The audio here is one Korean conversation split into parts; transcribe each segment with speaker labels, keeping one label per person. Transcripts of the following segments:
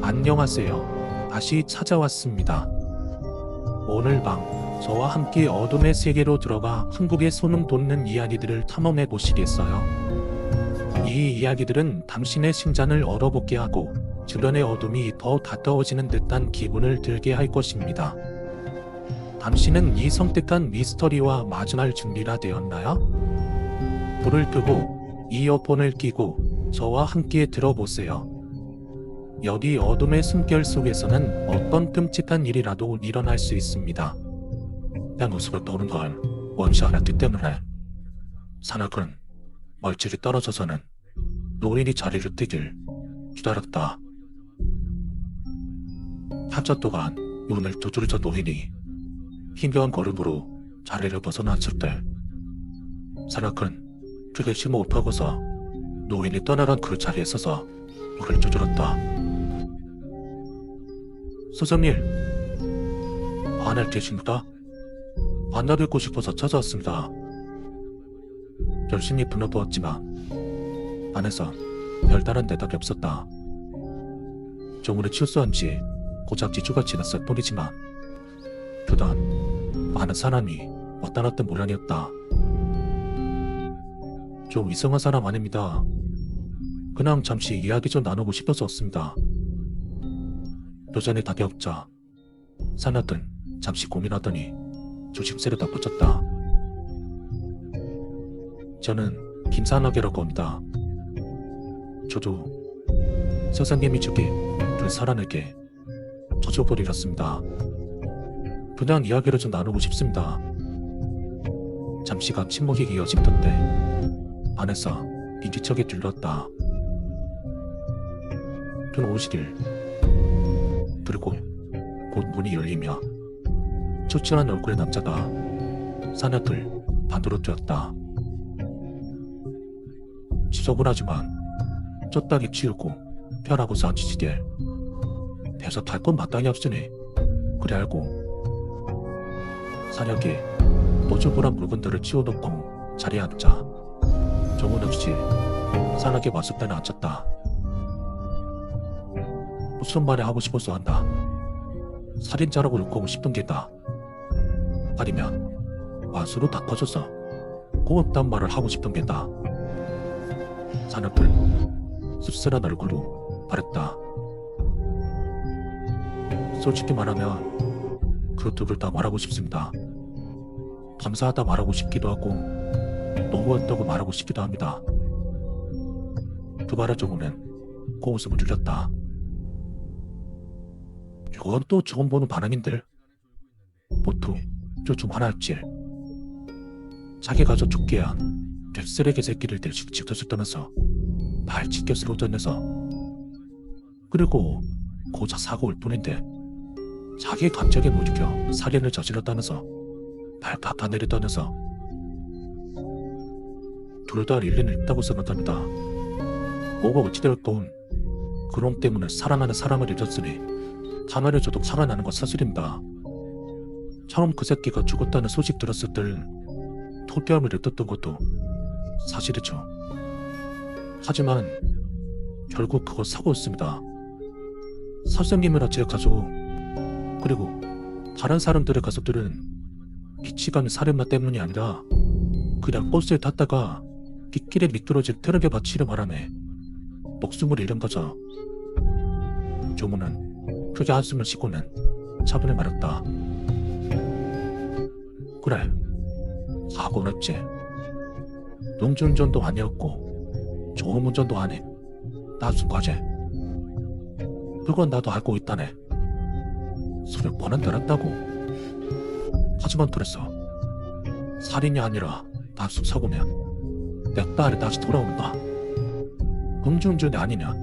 Speaker 1: 안녕하세요. 다시 찾아왔습니다. 오늘 밤 저와 함께 어둠의 세계로 들어가 한국의 소름 돋는 이야기들을 탐험해 보시겠어요? 이 이야기들은 당신의 심장을 얼어붙게 하고 주변의 어둠이 더 가까워지는 듯한 기분을 들게 할 것입니다. 당신은 이 섬뜩한 미스터리와 마주할 준비가 되었나요? 불을 끄고 이어폰을 끼고 저와 함께 들어보세요. 여기 어둠의 숨결 속에서는 어떤 끔찍한 일이라도 일어날 수 있습니다. 내 모습을 떠오른 건 원시 알았기 때문에 산악은 멀찍이 떨어져서는 노인이 자리를 뜨길 기다렸다. 한참 동안 눈을 두드리던 노인이 힘겨운 걸음으로 자리를 벗어났을 때 산악은 그게 힘을 못하고서 노인이 떠나간 그 자리에 서서 눈을 두드렸다. 선생님, 안에 계십니까? 만나뵙고 싶어서 찾아왔습니다. 열심히 불러보았지만 안에서 별다른 대답이 없었다. 조문에 출소한 지 고작 2주가 지났을 뿐이지만 그간 많은 사람이 왔다 갔다 모양이었다. 좀 이상한 사람 아닙니다. 그냥 잠시 이야기 좀 나누고 싶어서 왔습니다. 여전히 답이 없자 산악은 잠시 고민하더니 조심스레 덧붙였다. 저는 김산악이라고 합니다. 저도 선생님이 주신 그 사람에게 저주벌이었습니다. 그냥 이야기를 좀 나누고 싶습니다. 잠시간 침묵이 이어지던데 안에서 인기척이 들렸다. 눈 오시길. 그리고 곧 문이 열리며 초췌한 얼굴의 남자가 산악을 반으로 뛰었다. 지저분하지만 쫓다기 치우고 편하고서 앉으시길. 대서 탈 건 마땅히 없으니 그래 알고 산악이 노저분한 물건들을 치워놓고 자리에 앉자 정은없이 산악의 맞섰다는 앉았다. 무슨 말이 하고 싶어서 한다. 살인자라고 욕하고 싶은 게다. 아니면 맛으로 다 터져서 고맙단 말을 하고 싶은 게다. 산악은 씁쓸한 얼굴로 말했다. 솔직히 말하면 그 두 글 다 말하고 싶습니다. 감사하다 말하고 싶기도 하고 너무했다고 말하고 싶기도 합니다. 그 말을 정우는 고웃음을 들렸다. 이건 또 처음 보는 반응인들. 보통 좀 하나였지. 자기가 저 죽게 한 개쓰레기 새끼를 대식 지켜줬다면서 발 찢겨 쓰러졌면서 그리고 고작 사고 올 뿐인데 자기 감정에 못 이겨 살인을 저질렀다면서 발 깎아내렸다면서 둘 다 일리는 있다고 생각합니다. 뭐가 어찌되었건 그놈 때문에 사랑하는 사람을 잃었으니 가만히 줘도 살아나는 건 사실입니다. 처음 그 새끼가 죽었다는 소식 들었을 때 토끼함을 느꼈던 것도 사실이죠. 하지만 결국 그건 사고였습니다. 선생님이나 제 가족 그리고 다른 사람들의 가족들은 미치가는 살인마 때문이 아니라 그냥 버스에 탔다가 빗길에 미끄러질 트럭에 받치려 바람에 목숨을 잃은 거죠. 조문은 크게 한숨을 쉬고는 차분히 말했다. 그래, 사고는 없지. 농주운전도 아니었고 좋은 운전도 아닌 단순 과제. 그건 나도 알고 있다네. 수백 번은 들었다고. 하지만 그랬어. 살인이 아니라 단순 사고면 내 딸이 다시 돌아온다. 음주운전이 아니냐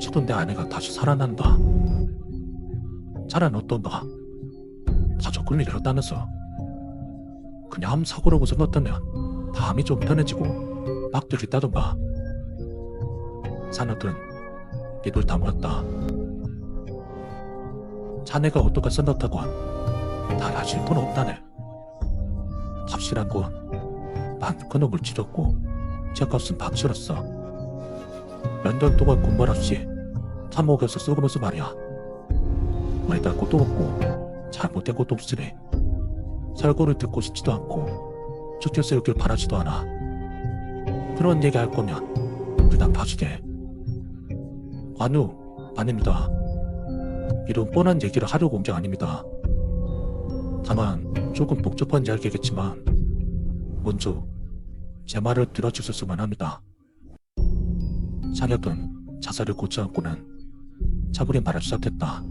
Speaker 1: 지금 내 아내가 다시 살아난다. 자넨 어떤가? 가족을 잃었다면서. 그냥 사고라고 생각하면 마음이 좀 편해지고 막 들겠다던가. 산악은 입을 다물었다. 자네가 어떻게 생각하건 다 하실 건 없다네. 값이란 건난 그놈을 치렀고 제값은 박치렀어. 몇 년 동안 군말 없이 다 먹여서 썩으면서 말이야. 매달 것도 없고 잘못된 것도 없으니 살고를 듣고 싶지도 않고 쫓겨서 여길 바라지도 않아. 그런 얘기 할 거면 그냥 봐주게. 아닙니다. 이런 뻔한 얘기를 하려고 온 게 아닙니다. 다만 조금 복잡한 이야기겠지만 먼저 제 말을 들어주셨으면 합니다. 찬혁은 자살을 고치 않고는 차분히 말을 시작했다.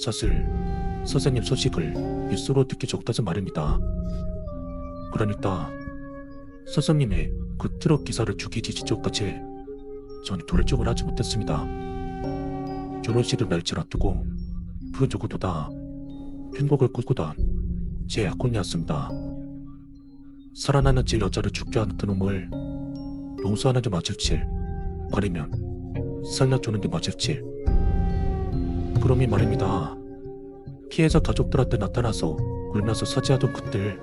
Speaker 1: 사실 선생님 소식을 뉴스로 듣기 좋다서 말입니다. 그러니까 선생님의 그 트럭 기사를 죽이기 직전까지 전 결정을 하지 못했습니다. 결혼식을 날짜를 앞두고 그 누구도 다 행복을 꿈꾸던 제 약혼이었습니다. 살아나는 질 여자를 죽게 하는 그놈을 용서하는 게 맞을지 아니면 살려주는 게 맞을지. 그럼이 말입니다. 피해자 가족들한테 나타나서 울면서 사죄하던 그들,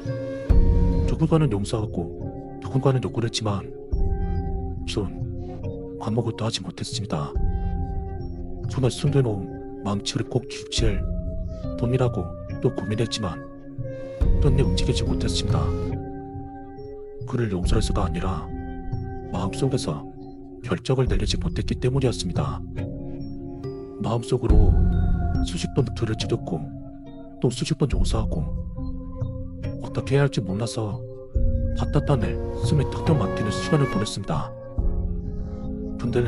Speaker 1: 누군가는 용서하고 누군가는 욕을 했지만 전 아무것도 하지 못했습니다. 손을 숨겨놓은 망치를 꼭 쥐칠 돈이라고 또 고민했지만 던내 움직이지 못했습니다. 그를 용서해서가 아니라 마음속에서 결정을 내리지 못했기 때문이었습니다. 마음속으로 수십 번 그를 찌렸고 또 수십 번 용서하고 어떻게 해야 할지 몰라서 답답한에 숨이 턱턱 막히는 시간을 보냈습니다. 근데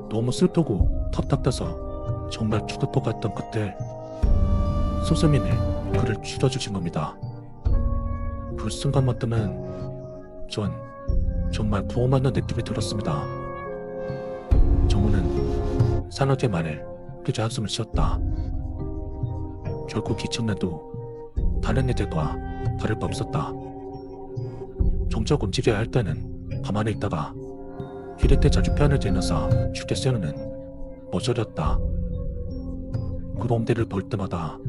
Speaker 1: 너무 슬프고 답답해서 정말 죽을 것 같던 그때 선생님이 그를 줄여주신 겁니다. 그 순간만큼은 전 정말 구원받는 느낌이 들었습니다. 정우는 산호제 말에 그저 한숨을 쉬었다. 결국 이 청년도 다른 애들과 다를 바 없었다. 종적 움직여야 할 때는 가만히 있다가 이럴 때 자주 편을 들면서 쉽게 쓰는 모조리였다. 그 놈들을 볼 때마다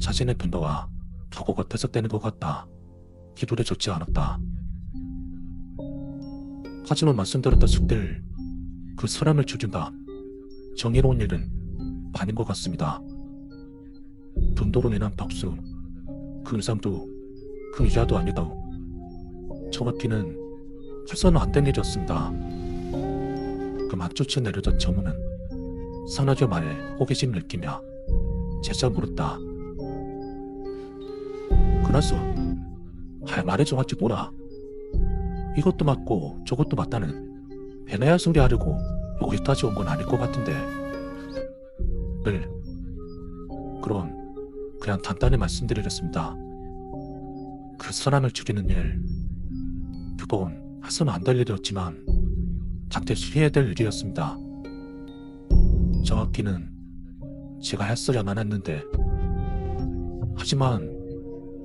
Speaker 1: 자신의 분노가 도구가 퇴색되는 것 같다. 기분이 좋지 않았다. 하지만 말씀드렸던 숙들, 그 사람을 죽인다. 정의로운 일은 아닌 것 같습니다. 돈도로 인한 박수, 그 의상도 그 이자도 아니다. 정확히는 해서는 안 된 일이었습니다. 그 맞쫓아 내려던 정우는 산화제 말에 호기심을 느끼며 제자 물었다. 그래서 할 말이 좀 하지 뭐라. 이것도 맞고 저것도 맞다는 배나야 소리 하려고 여기까지 온 건 아닐 것 같은데. 그럼 그냥 간단히 말씀드리겠습니다. 그 사람을 죽이는 일, 그건 해서는 안 될 일이었지만 반드시 해야 될 일이었습니다. 정확히는 제가 했어야만 했는데, 하지만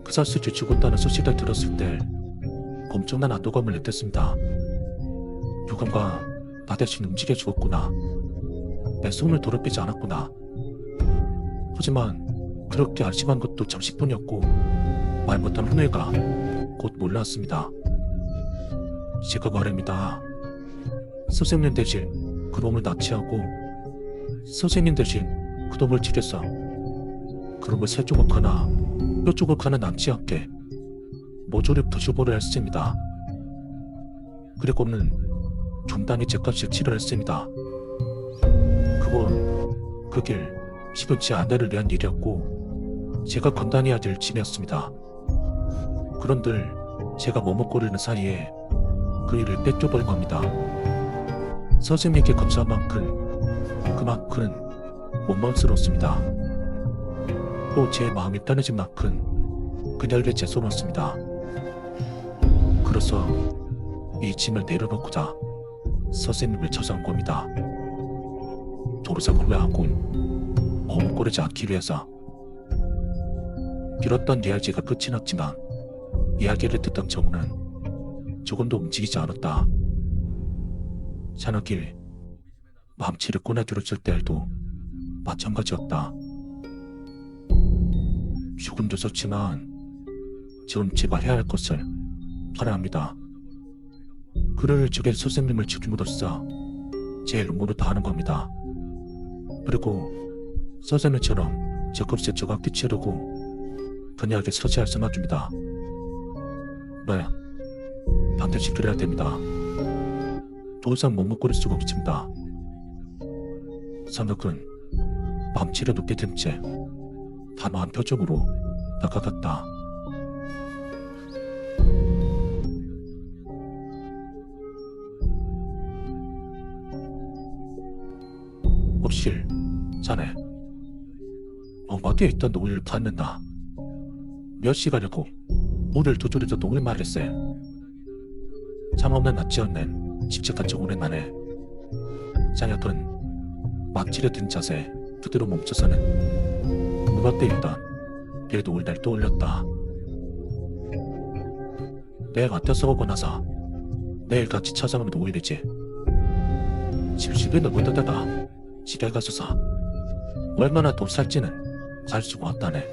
Speaker 1: 그 사실이 죽었다는 소식을 들었을 때 엄청난 안도감을 느꼈습니다. 누군가 나 대신 움직여 주었구나. 내 손을 더럽히지 않았구나. 하지만 그렇게 안심한 것도 잠시뿐이었고 말 못한 후회가 곧 몰라왔습니다. 제가 말입니다. 선생님 대신 그놈을 납치하고 선생님 대신 그놈을 죽여서 그놈을 세 조각 하나 뼈 조각 하나 남지 않게 모조리 부셔버려 했습니다. 그리고는 종단이 제값을 치료했습니다. 그건 그 길 지금 제 아내를 위한 일이었고 제가 건단해야 될 짐이었습니다. 그런들 제가 머뭇거리는 사이에 그 일을 뺏겨버린 겁니다. 선생님께 감사한 그만큼 원망스럽습니다. 또 제 마음이 편해진 만큼 그녀에게 죄송했습니다. 그래서 이 짐을 내려놓고자 선생님을 찾아온 겁니다. 도로상 후회하고 머뭇거리지 않기 위해서. 길었던 이야기가 끝이 났지만 이야기를 듣던 정우는 조금도 움직이지 않았다. 산악길 맘치를 꺼내들었을 때에도 마찬가지였다. 조금도 좋지만 지금 제가 해야 할 것을 하려 합니다. 그를 적의 선생님을 지킴으로써 제 의무를 다하는 겁니다. 그리고 선생님처럼 제 값에 저각기 치르고 그녀에게 서지할 써놔줍니다. 네, 반드시 그래야 됩니다. 더 이상 머뭇거릴 수가 없습니다. 산악은 맘치를 높게 든 채 단호한 표정으로 다가갔다. 옵실, 자네 어디에 있던 노을을 봤는다. 몇 시간이고 우리를 두드려서 노을 말했세. 참없는 낯지어낸 집착한 저 오랜만에 장혁은 막치려 든 자세 그대로 멈춰서는 눈앞에 있던 길 노을 날 떠올렸다. 내가 떼서오고 나서 내일 같이 찾아오면 노을이지. 70이 넘었던 데다 집에 가서서 얼마나 돈 살지는 알 수가 없다네.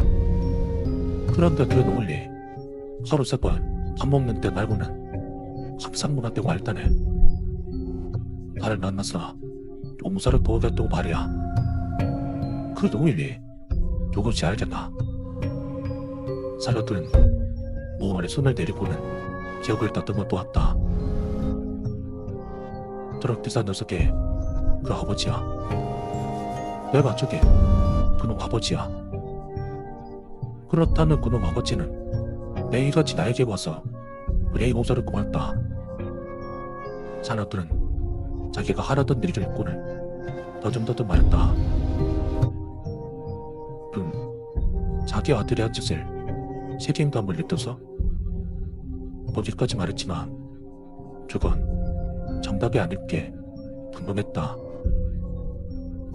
Speaker 1: 그런데 그 노을이 하루 세 번 밥 먹는 때 말고는 항상 눈앞에 와 있다네. 나를 만나서 용서를 도와줬다고 말이야. 그 노을이 누구지 알겠나? 살려둔 모발에 손을 내리고는 기억을 다듬어 보았다. 트럭 기사 녀석의 그 아버지야. 내 가족의 그놈 아버지야. 그렇다는 그놈 아버지는 매일같이 나에게 와서 우리의 용서를 구했다. 자녀들은 자기가 하려던 일을 일꾼을 더듬더듬 말했다. 자기 아들이 한 짓을 책임감을 느껴서 어디까지 말했지만 그건 정답이 아닐 게 분명했다.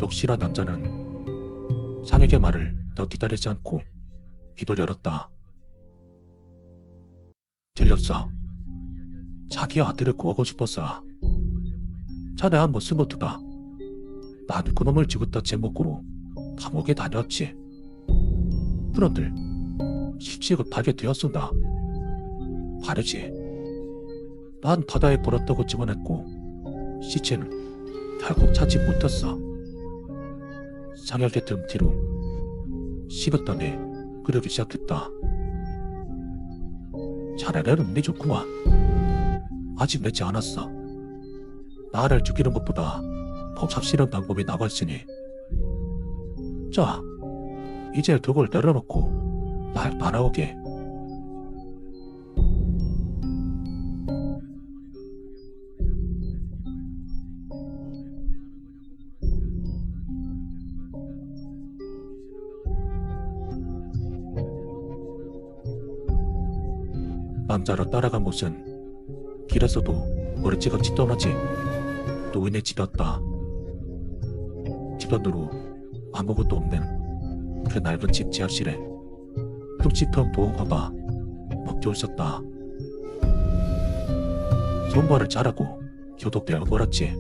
Speaker 1: 역시나 남자는 산익의 말을 더 기다리지 않고 귀를 열었다. 들렸어. 자기 아들을 구하고 싶었어. 자네 한번 스모트가 난 그놈을 죽였다 제목으로 감옥에 다녔지. 그런들 시시급하게 되었습니다. 다르지. 난 바다에 버렸다고 집어냈고 시체는 결국 찾지 못했어. 상혁의 등 뒤로 씹었더니 끓이기 시작했다. 자네는 운이 좋구만. 아직 늦지 않았어. 나를 죽이는 것보다 더 삽실한 방법이 나왔으니. 자, 이제 그걸 내려놓고 날 바라오게. 남자로 따라간 곳은 길에서도 머리찌감치 떠나지 노인의 집이었다. 집안으로 아무것도 없는 그 낡은 집 지하실에 흠칫한 도어가 먹혀 있었다. 손발을 자르고 교독대를 걸었지.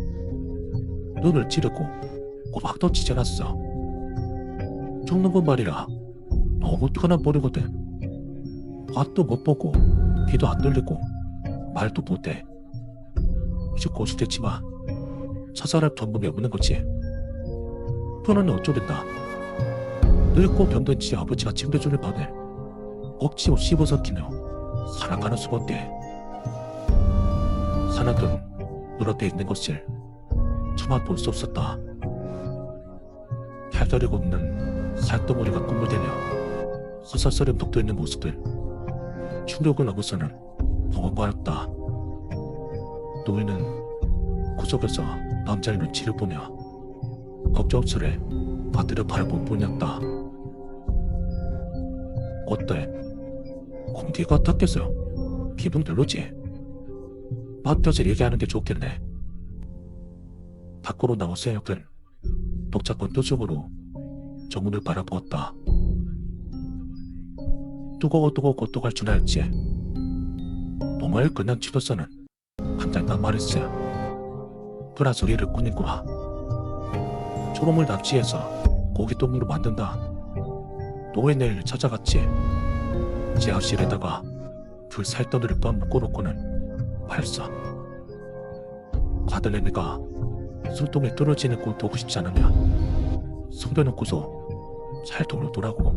Speaker 1: 눈을 찌르고 꼬박 더 찢어놨어. 죽는 건 말이라 너무 편한 버리거든. 맛도 못 보고 귀도 안 들리고 말도 못해. 이제 고수됐지만 자살할 방법이 없는 거지. 그는 어쩌겠다. 늙고 병든 지 아버지가 챙겨주는 밥을 억지로 씹어서 끼며 살아가는 수밖에. 사나든 눈앞에 있는 것을 차마 볼 수 없었다. 팔다리가 없는 살덩어리가 꿈을 대며 서살스레 덮여 있는 모습을 충격을 하고서는 버벅거렸다. 노인은 구석에서 남자의 눈치를 보며 걱정스레 아들의 발을 못 보냈다. 어때? 공기가 탔겠어. 기분 별로지? 맡겨서 얘기하는 게 좋겠네. 밖으로 나온 세혁은 복잡한 표정으로 정문을 바라보았다. 두고 고독할 줄 알지. 놈을 그냥 치도서는 한잔단 말했어. 그라 소리를 꾸니구나. 초롬을 납치해서 고깃동무로 만든다. 노인네를 찾아갔지. 지하실에다가 그 살덩이를 묶어놓고는 발사. 가들레미가 술통에 떨어지는 꼴 보고 싶지 않으면 숨겨놓고서 잘 돌아오더라고.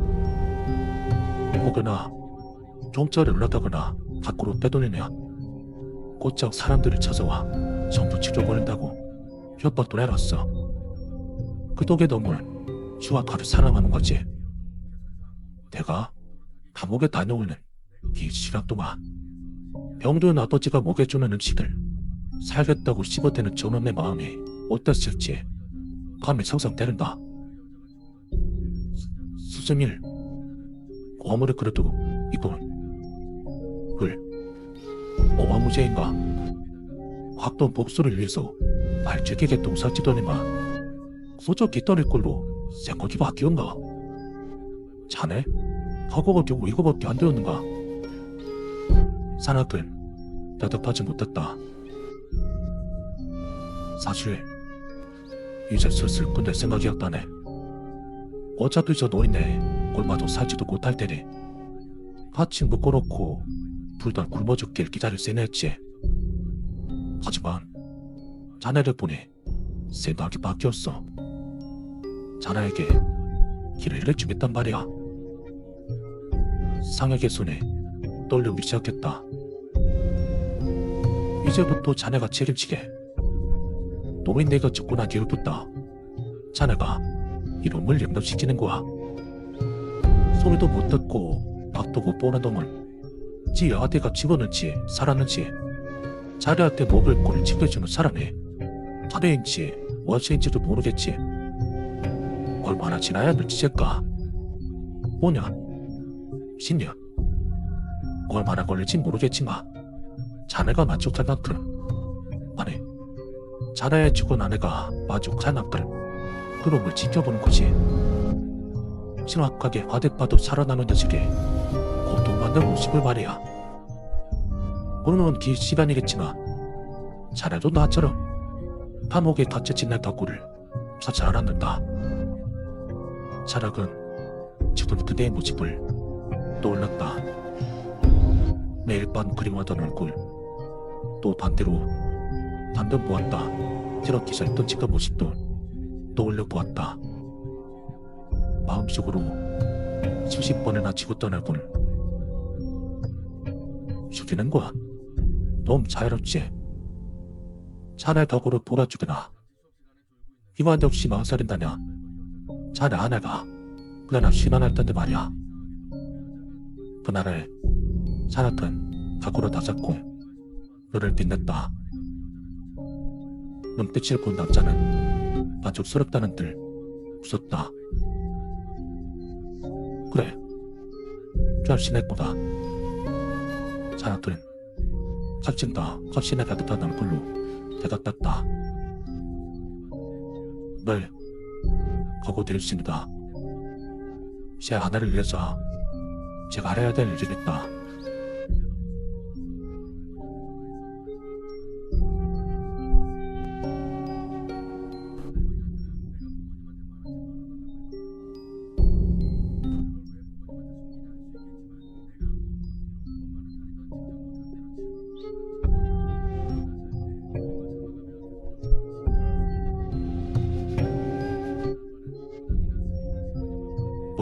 Speaker 1: 혹여나 종자를 올라다거나 밖으로 빼돌리면 곧장 사람들을 찾아와 전부 죽여버린다고 협박도 해놨어. 그 덕에 놈은 휴학하를 사랑하는 거지. 내가 감옥에 다녀오는 이 시간 동안 병든 아버지가 먹여주는 음식을 살겠다고 씹어대는 저놈의 마음이 어땠을지 감히 상상되는다. 수승일, 아무리 그래도 이건 어와무제인가? 학던 복수를 위해서 발제기게 동사지더니만 소저 깃털일 걸로 생각이 바뀌었나? 자네? 하고가 겨우 이거밖에 안 되었는가? 산악은 대답하지 못했다. 사실 이제 슬슬 끝낼 생각이었다네. 어차피 저 노인네 얼마도 살지도 못할 테니 같이 묶어놓고 불단 굶어 죽길 기다릴 셈 했지. 하지만 자네를 보니 생각이 바뀌었어. 자네에게 길을 내주겠단 말이야. 상혁의 손에 떨리기 시작했다. 이제부터 자네가 책임지게. 노인네가 죽고 난 뒤부터 자네가 이놈을 영접시키는 거야. 소리도 못 듣고 밥도 못 보는 놈을 지 아대가 집었는지 살았는지 자네한테 먹을 꼴을 챙겨주는 사람이 자네인지 원수인지도 모르겠지. 얼마나 지나야 눈치챌까? 5년, 10년, 얼마나 걸릴지 모르겠지만 자네가 만족할 만큼, 아니 자네의 죽은 아내가 만족할 만큼 그놈을 지켜보는 거지. 심각하게 화대파도 살아남은 녀석이 고통받는 모습을 말이야. 물론 긴 시간이겠지만 자네도 나처럼 감옥에 갇혀 지낼 덕후를 찾지 않았는다. 차락은 지금 그대의 모습을 떠올랐다. 매일 밤 그림하던 얼굴, 또 반대로 담배 모았다 트럭기사 있던 지가 모습도 떠올려 보았다. 마음속으로 수십 번이나 찍었던 얼굴. 죽이는 거야. 너무 자유롭지. 자네 덕으로 돌아주거나 희망 없이 망설인다냐. 자네 아내가 그날 신안할 텐데 말이야. 그날을 자네는 각오로 다잡고 너를 빛냈다. 눈빛을 본 남자는 만족스럽다는 듯 웃었다. 그래, 잘 지냈구나. 자네들은 값진다 값이나 가득하다는 걸로 대답했다. 늘 거고드렸습니다. 제 아내를 위해서 제가 알아야 될 일이 있다.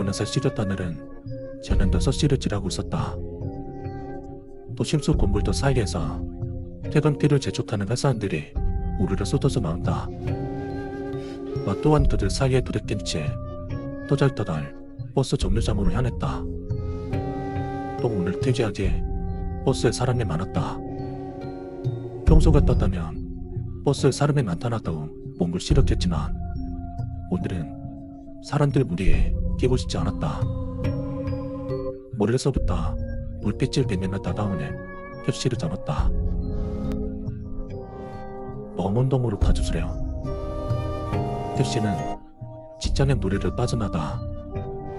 Speaker 1: 보면서 시렸던 날은 저는 6시를 지나고 있었다. 도심속 건물들 사이에서 퇴근길을 재촉하는 회사원들이 우리를 쏟아져 나온다. 또한 그들 사이에 도래낀 채 떠잘떠달 버스 정류장으로 향했다. 또 오늘 퇴직하기에 버스에 사람이 많았다. 평소 같았다면 버스에 사람이 많다나도 몸을 시렸겠지만 오늘은 사람들 무리에 끼고 싶지 않았다. 머리에서부터 물빛을 비비며 다가오는 택시를 잡았다. 먼 동으로 가주세요. 택시는 직장의 노래를 빠져나다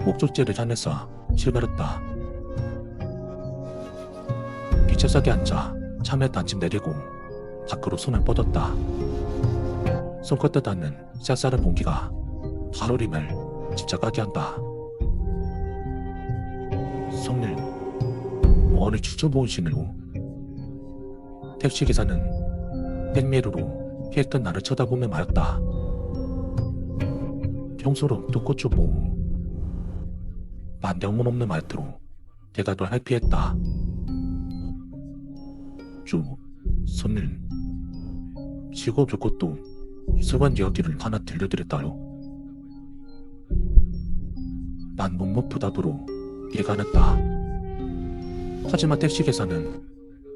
Speaker 1: 목적지를 향해서 출발했다. 뒷좌석에 앉아 참외 단집 내리고 밖으로 손을 뻗었다. 손끝에 닿는 쌀쌀한 공기가 발오림을 집착하게 한다. 성님, 어느 지쳐보이시네요. 택시기사는 백미러로 피했던 나를 쳐다보며 말했다. 평소로 똑같죠. 만병문 없는 말투로 대답을 할피했다. 손님, 직업 좋고도 이상한 이야기를 하나 들려드렸다요. 난 묵묵부답으로 이해가 안 했다. 하지만 택시기사는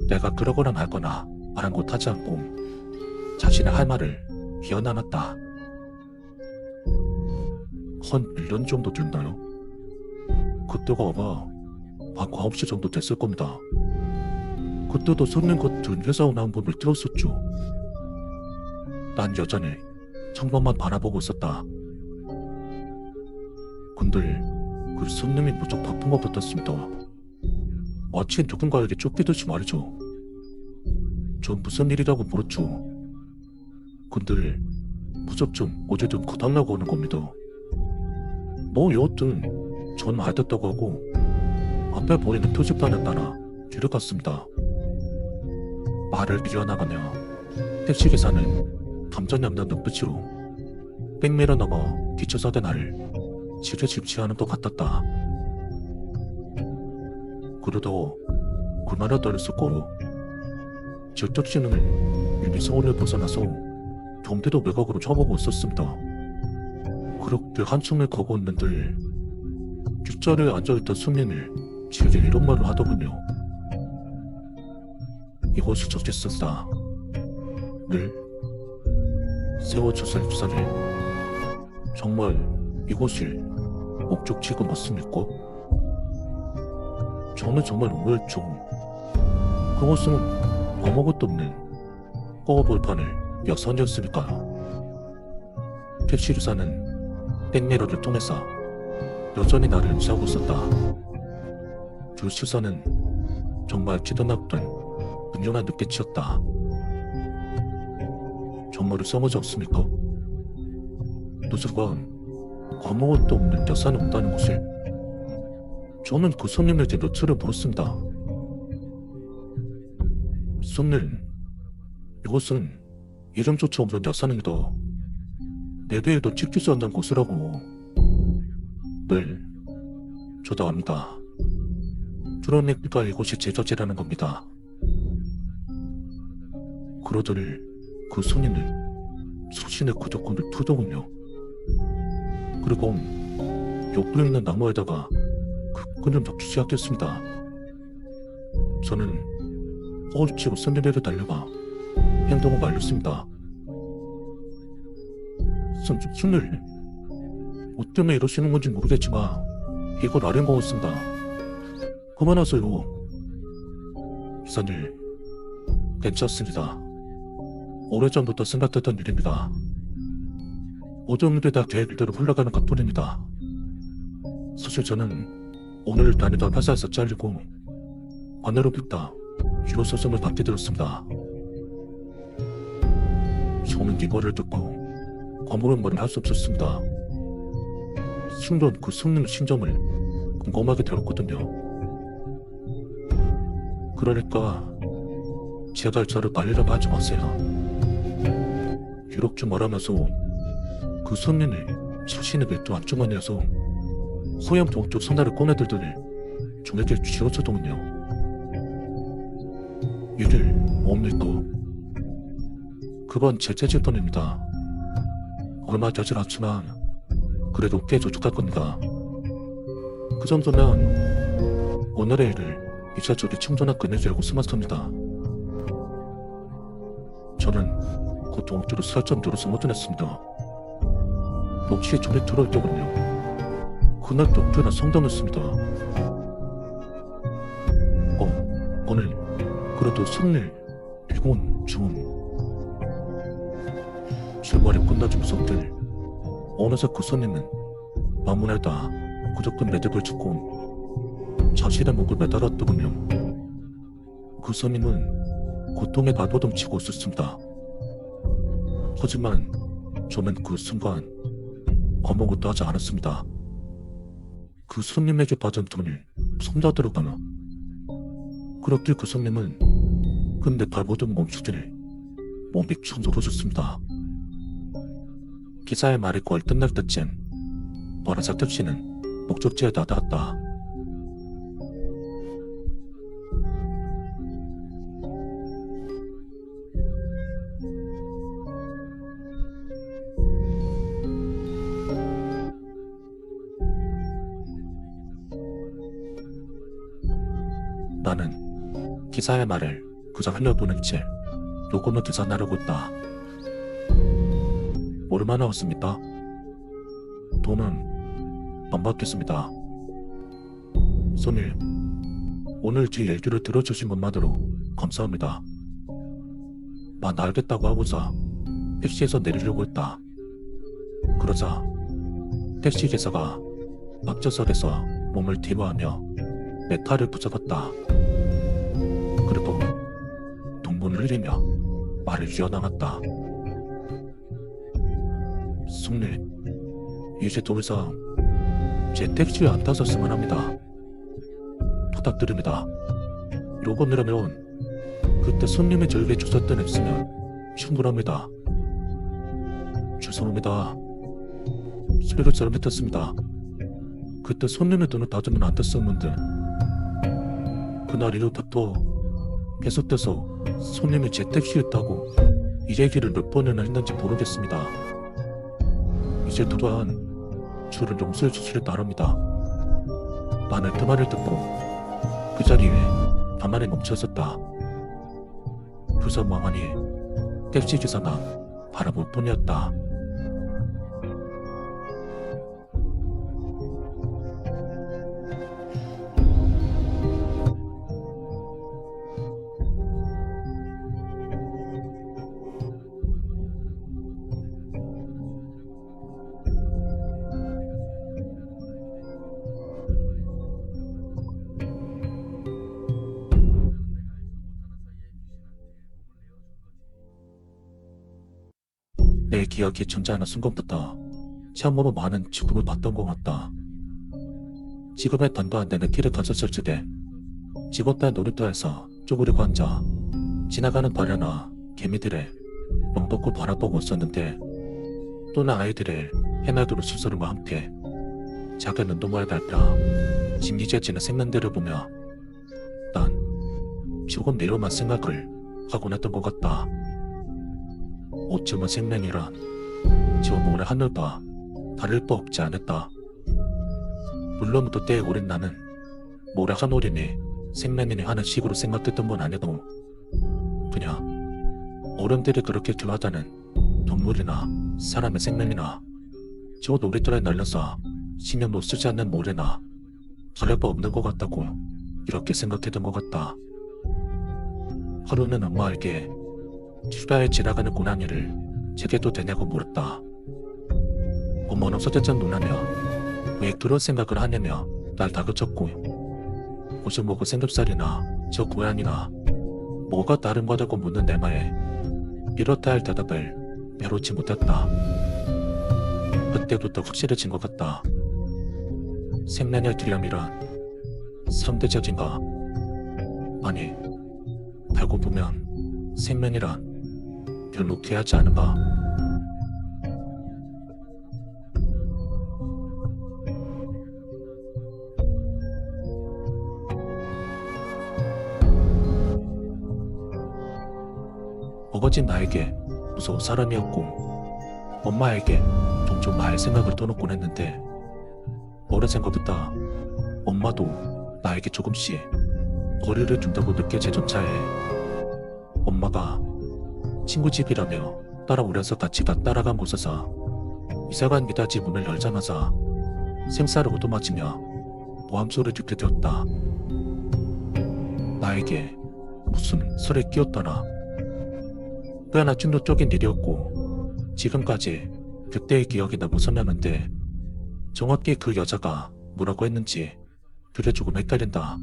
Speaker 1: 내가 그러거나 말거나 아랑곳하지 않고 자신의 할 말을 이어나눴다. 한 1년 정도 됐나요? 그때가 아마 밤 9시 정도 됐을 겁니다. 그때도 손님 같은 회사 오는 분을 들었었죠. 난 여전히 창밖만 바라보고 있었다. 근데 그 손님이 무척 바쁜 것 같았습니다. 마치 누군가에게 쫓기듯이 말이죠. 전 무슨 일이라고 물었죠. 근데 무섭좀 어제든 거달라고 하는 겁니다. 뭐 여하튼 전 알겠다고 하고 앞에 보이는 표지판을 따라 뒤로 갔습니다. 말을 이어나가며 택시기사는 감정이 없는 눈빛으로 백미러 넘어 뒤쳐서던 나를 지레짐치하는 것 같았다. 그러다 그날의 떨렸었고 저택시는 이미 서울을 벗어나서 경기도 외곽으로 쳐보고 있었습니다. 그렇게 한숨을 거고 있는데 뒷자리에 앉아있던 손님이 제게 이런 말을 하더군요. 이곳이 좋겠었다. 네? 세워주살 주사를 정말 이곳이 목적지가 맞습니까? 저는 정말 오해했죠. 그곳은 아무것도 없는 꺼볼판을 몇 선이었으니까요. 택시기사는 백미러를 통해서 여전히 나를 인지하고 있었다. 그 시선은 정말 기도났던 은연한 눈빛이었다. 정말로 써보지 않습니까? 도서관 아무것도 없는 여산이 없다는 것을. 저는 그 손님에게 며칠을 물었습니다. 손님, 이곳은 이름조차 없는 여산입니다. 내 뒤에도 찍힐 수 없는 곳이라고. 네, 저도 압니다. 그러니까 이곳이 제 저지라는 겁니다. 그러더니 그 손님은 소신의 구조권을 투더군요. 그리고 옆에 있는 나무에다가 그 끈을 넣기 시작했습니다. 저는 허울치고 손님에게 달려가 행동을 말렸습니다. 손님, 뭐 때문에 이러시는 건지 모르겠지만 이걸 아는 것 같습니다. 그만하세요. 기사님, 괜찮습니다. 오래전부터 생각했던 일입니다. 모든 일이 다 계획대로 흘러가는 것뿐입니다. 사실 저는 오늘 다니던 회사에서 잘리고 관내로부터 유로 소송을 받게 되었습니다. 저는 이 말을 듣고 아무런 말을 할 수 없었습니다. 순간 그 숨는 심정을 궁금하게 되었거든요. 그러니까 제발 저를 말리라고 하지 마세요. 이렇게 말하면서 그 손님이 자신의 맥주 안주머니에서 허염 동쪽 선날을 꺼내들더니 저에게 쥐어주더군요. 이게 뭡니까? 그건 제 재질돈입니다. 얼마 되질 않지만 그래도 꽤 저축할 겁니다. 그 정도면 오늘의 일을 이자저리 충분한 끈을 들고 스마트합니다. 저는 그 동쪽으로 살짝 눌러서 모전했습니다. 역시 전에 들어있더군요. 그날 doktor나 성당했습니다. 오늘 그래도 손님 이건 좀... 제 말이 끝나지 무섭더니 어느새 그 손님은 마문에다 무조건 매듭을 짓고 자신의 목을 매달았더군요. 그 손님은 고통에 가도동치고 웃었습니다. 하지만 저는 그 순간 아무것도 하지 않았습니다. 그 손님에게 받은 돈을 손다 들어가나. 그렇게 그 손님은 근데 발버둥 멈추더니 몸이 축 늘어졌습니다. 기사의 말이 거의 끝날 때쯤 노란색 택시는 목적지에 다다랐다. 나는 기사의 말을 그저 흘려보낸 채 요금을 계산하려고 했다. 얼마나 왔습니까? 돈은 안 받겠습니다. 손님, 오늘 제 얘기를 들어주신 것만으로 감사합니다. 만 알겠다고 하고서 택시에서 내리려고 했다. 그러자 택시 기사가 앞좌석에서 몸을 뒤로 하며 내 팔을 붙잡았다. 그리고 동문을 흘리며 말을 이어나갔다. 손님, 이제 더 이상 제 택시에 안 타셨으면 합니다. 부탁드립니다. 요금이라면 그때 손님이 저에게 주셨던 액수면 충분합니다. 죄송합니다. 소리를 잘못했습니다. 그때 손님의 돈을 다 주면 안 됐었는데 그날 이후부터 계속돼서 손님이 제 택시에 타고 이 얘기를 몇 번이나 했는지 모르겠습니다. 이제 또한 저를 용서해 주시길 바랍니다. 나는 그 말을 듣고 그 자리에 가만히 멈춰섰다. 그 상황하니 택시기사나 바라볼 뿐이었다. 내 기억이 존재하는 순간부터 처음으로 많은 지금을 봤던 것 같다. 지금의 단도 안 되는 길을 던졌을 적에 직원들 놀이터에서 쪼그리고 앉아 지나가는 벌레나 개미들의 멍덮고 바라보고 있었는데 또는 아이들의 해나도로 술소리와 함께 작은 운동화에 밟혀 진기재지는 생명들을 보며 난 조금 내려만 생각을 하곤 했던 것 같다. 어쩌면 생명이란 저 모래 하늘과 다를 바 없지 않았다. 물론 그때의 어린 나는 모래 하늘이니 생명이니 하는 식으로 생각했던 건 아니고 그냥 어른들이 그렇게 교하다는 동물이나 사람의 생명이나 저 놀이터에 날려서 신경도 쓰지 않는 모래나 다를 바 없는 것 같다고 이렇게 생각했던 것 같다. 하루는 엄마에게 휴가에 지나가는 고난이를 제게도 되냐고 물었다. 엄마는 서재찬 놀라며 왜 그런 생각을 하냐며 날 다그쳤고 무슨 먹고 삼겹살이나 저 고양이나 뭐가 다른 거다고 묻는 내 말에 이렇다 할 대답을 배놓지 못했다. 그때부터 확실해진 것 같다. 생명의 기념이란 상대적인가? 아니, 알고 보면 생명이란 별로 귀하지 않은가? 어거진 나에게 무서운 사람이었고 엄마에게 종종 나의 생각을 떠놓곤 했는데 어느 생각보다 엄마도 나에게 조금씩 거리를 둔다고 느껴지던 차에 엄마가 친구 집이라며 따라오려서 같이 따라간 곳에서 이사간 미닫이 문을 열자마자 생사를 얻어맞으며 모함소리를 듣게 되었다. 나에게 무슨 설에 끼었더나. 꽤나 충격적인 일이었고 지금까지 그때의 기억이 너무 선명한데 정확히 그 여자가 뭐라고 했는지 그게 조금 헷갈린다.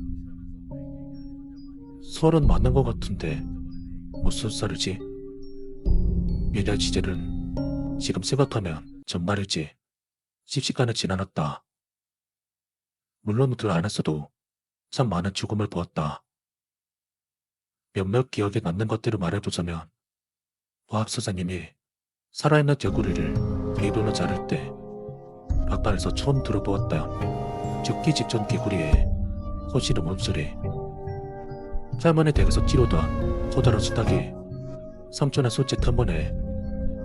Speaker 1: 서른 맞는 것 같은데 무슨 썰이지? 미래 시제는 지금 생각하면 정말이지 씩씩하게 지나갔다. 물론 그 안에서도 참 많은 죽음을 보았다. 몇몇 기억에 남는 것들을 말해보자면 과학수사님이 살아있는 개구리를 리본으로 자를 때 바깥에서 처음 들어보았다. 죽기 직전 개구리의 거칠은 목소리, 할머니 댁에서 키우던 커다란 수탉이 삼촌의 손짓 한 번에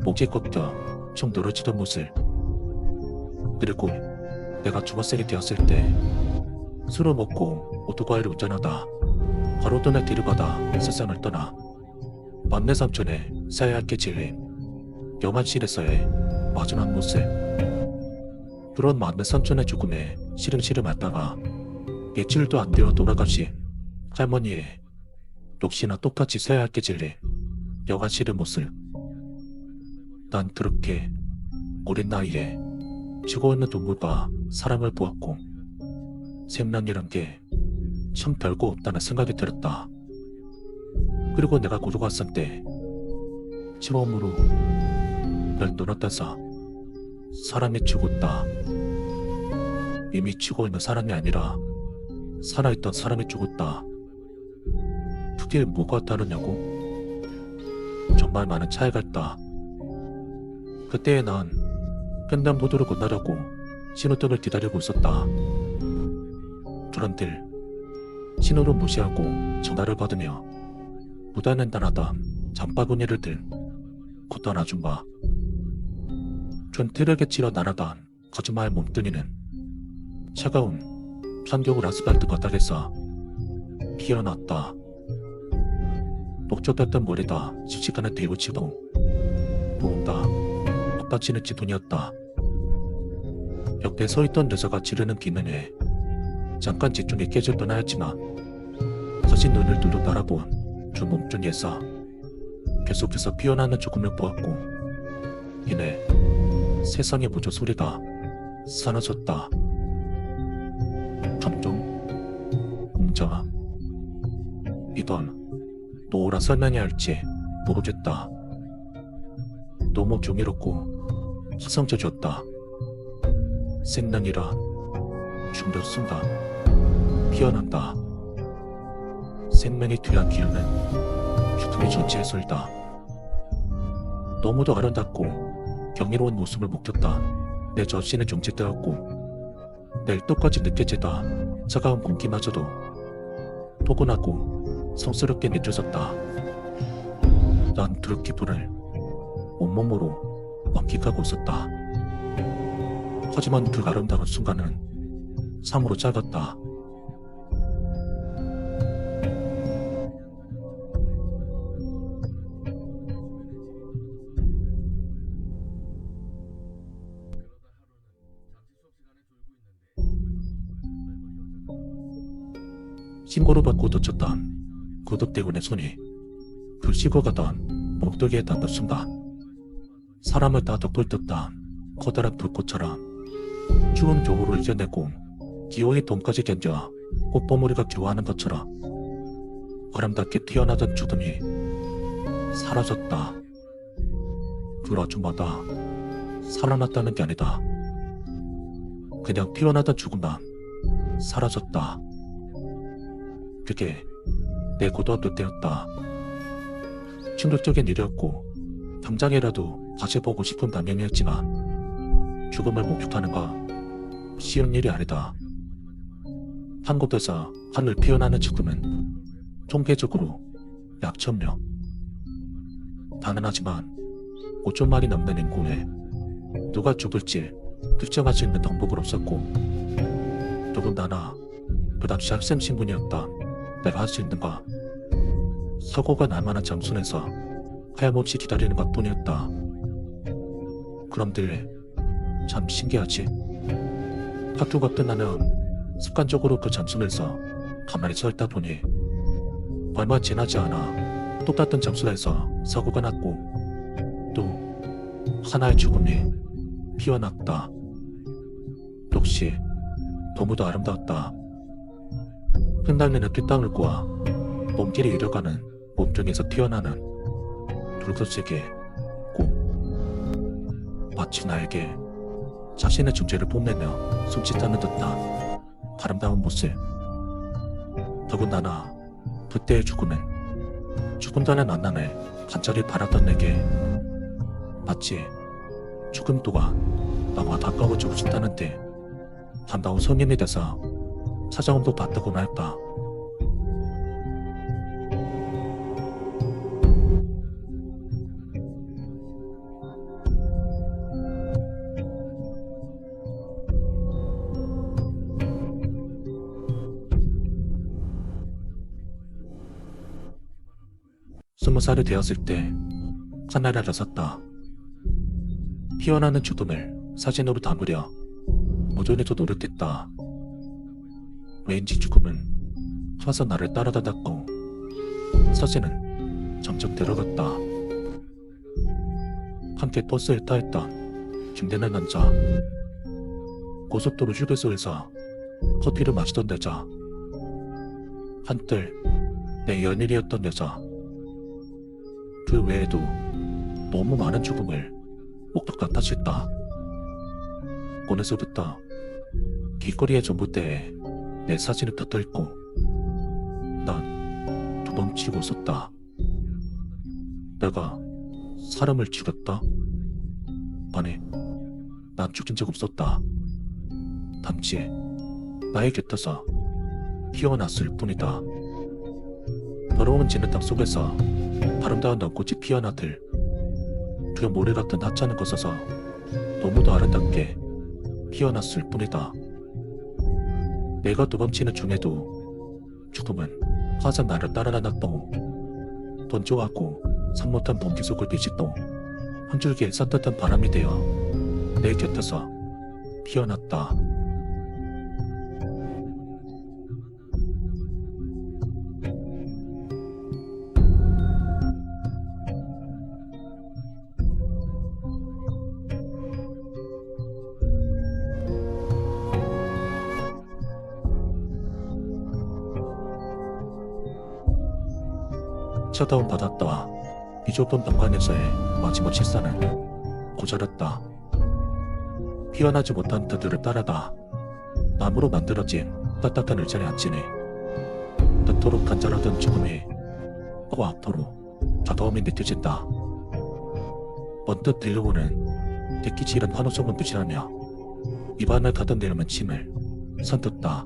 Speaker 1: 목에 꺾여 총 늘어지던 모습, 그리고 내가 중학생이 되었을 때 술을 먹고 오토바이를 운전하다 가로등에 뒤를 받아 세상을 떠나 막내 삼촌의 새하얗게 질린 영안실에서의 마지막 모습. 그런 막내 삼촌의 죽음에 시름시름 앓다가 며칠도 안 되어 돌아가신 할머니의 역시나 똑같이 새하얗게 질린 영안실의 모습. 난 그렇게 어린 나이에 죽어있는 동물과 사람을 보았고 생명이란 게 참 별거 없다는 생각이 들었다. 그리고 내가 고등학생 때 처음으로 날 눈었다서 사람이 죽었다. 이미 죽어있는 사람이 아니라 살아있던 사람이 죽었다. 그게 뭐가 다르냐고? 정말 많은 차이가 있다. 그때의 난 횡단보도를 건너려고 신호등을 기다리고 있었다. 그런데 신호를 무시하고 전화를 받으며 무단횡단하다 장바구니를 든 걷던 아줌마. 전태력에 치러 날아간 거짓말 몸뚱이는 차가운 산겨울 아스팔트 바닥에서 피어났다. 녹초됐던 머리다 씩씩하게 데우치고 뭔가 엇박치는 지돈이었다. 옆에 서있던 여자가 지르는 기능에 잠깐 집중이 깨질 뻔하였지만 다시 눈을 두루 바라본 주 몸뚱이에서 계속해서 피어나는 죽음을 보았고 이내 세상의 모조 소리가 사라졌다. 감동, 공자, 이건 뭐라 설명해야 할지 모르겠다. 너무 경이롭고 화성적이었다. 생명이란 죽는 순간 피어난다. 생명이 뒤란 기운은 죽음이 전체에서이다. 너무도 아름답고 경이로운 모습을 목격다. 내 자신의 정체되었고 내일 똑같이 느껴지다. 차가운 공기마저도 포근하고 성스럽게 느껴졌다. 난 그 기분을 온몸으로 만끽하고 있었다. 하지만 그 아름다운 순간은 삶으로 작았다. 신고를 받고 놓쳤던 구독대군의 손이 그 식어가던 목도리에 닿는 순간 사람을 다 덮을듯한 커다란 불꽃처럼 추운 겨울을 이겨내고 기어이 돔까지 견뎌 꽃봉오리가 교화하는 것처럼 아름답게 튀어나던 죽음이 사라졌다. 그 아줌마다 살아났다는 게 아니다. 그냥 튀어나던 죽음만 사라졌다. 그게 내 고등학교 때였다. 충격적인 일이었고 당장이라도 다시 보고 싶은 반면이었지만 죽음을 목격하는 건 쉬운 일이 아니다. 한 곳에서 하늘 피어나는 죽음은 통계적으로 약 1000명. 당연하지만 5천만이 넘는 인구에 누가 죽을지 특정할 수 있는 방법은 없었고 더군다나 그 당시 학생 신분이었던 내가 할 수 있는 건 사고가 날 만한 장소에서 하염없이 기다리는 것뿐이었다. 그런데 참 신기하지? 학교가 끝나면 습관적으로 그 장소에서 가만히 서 있다 보니 얼마 지나지 않아 똑같은 장소에서 사고가 났고 또 하나의 죽음이 피어났다. 역시 너무도 아름다웠다. 흩날리는 뒷땅을 꼬아 몸길이 이뤄가는 몸뚱에서 튀어나오는 붉은색의 꿈. 마치 나에게 자신의 존재를 뽐내며 숨짓하는 듯한 아름다운 모습. 더군다나 그때의 죽음은 죽음과의 만남을 간절히 바랐던 내게 마치 죽음 또한 나와 가까워지고 싶다는데 반가운 성인이 돼서 찾아옴도 받다고나 할까. 스무 살이 되었을 때 카나다를 샀다. 피어나는 죽음을 사진으로 담으려 무전에도 노력했다. 왠지 죽음은 화서 나를 따라다녔고 사진은 점점 들어갔다. 함께 버스에 타했던 김대는 남자, 고속도로 휴게소에서 커피를 마시던 여자, 한때 내 연인이었던 여자, 그 외에도 너무 많은 죽음을 혹독 같아졌다. 어느새부터 길거리의 전봇대에 내 사진을 떠떠있고 난 도망치고 있었다. 내가 사람을 죽였다? 아니, 난 죽인 적 없었다. 단지 나의 곁에서 피어났을 뿐이다. 더러운 지는 땅 속에서 아름다운 넌꽃이 피어나들 그 모래 같은 하찮은 것에서 너무도 아름답게 피어났을 뿐이다. 내가 도망치는 중에도 죽음은 항상 나를 따라다녔고 던져하고 산못한 번개 속을 비집도 한 줄기의 산뜻한 바람이 되어 내 곁에서 피어났다. 차가운 바닷가와 비좁은 방관에서의 마지막 식사는 고절했다. 피어나지 못한 그들을 따라다 나무로 만들어진 따뜻한 의자에 앉히니 그토록 간절하던 죽음이 코앞으로 다가옴이 느껴진다. 번뜩 들려오는 듣기 싫은 환호성을 무시하며 입안을 가득내려면 침을 선뜻다.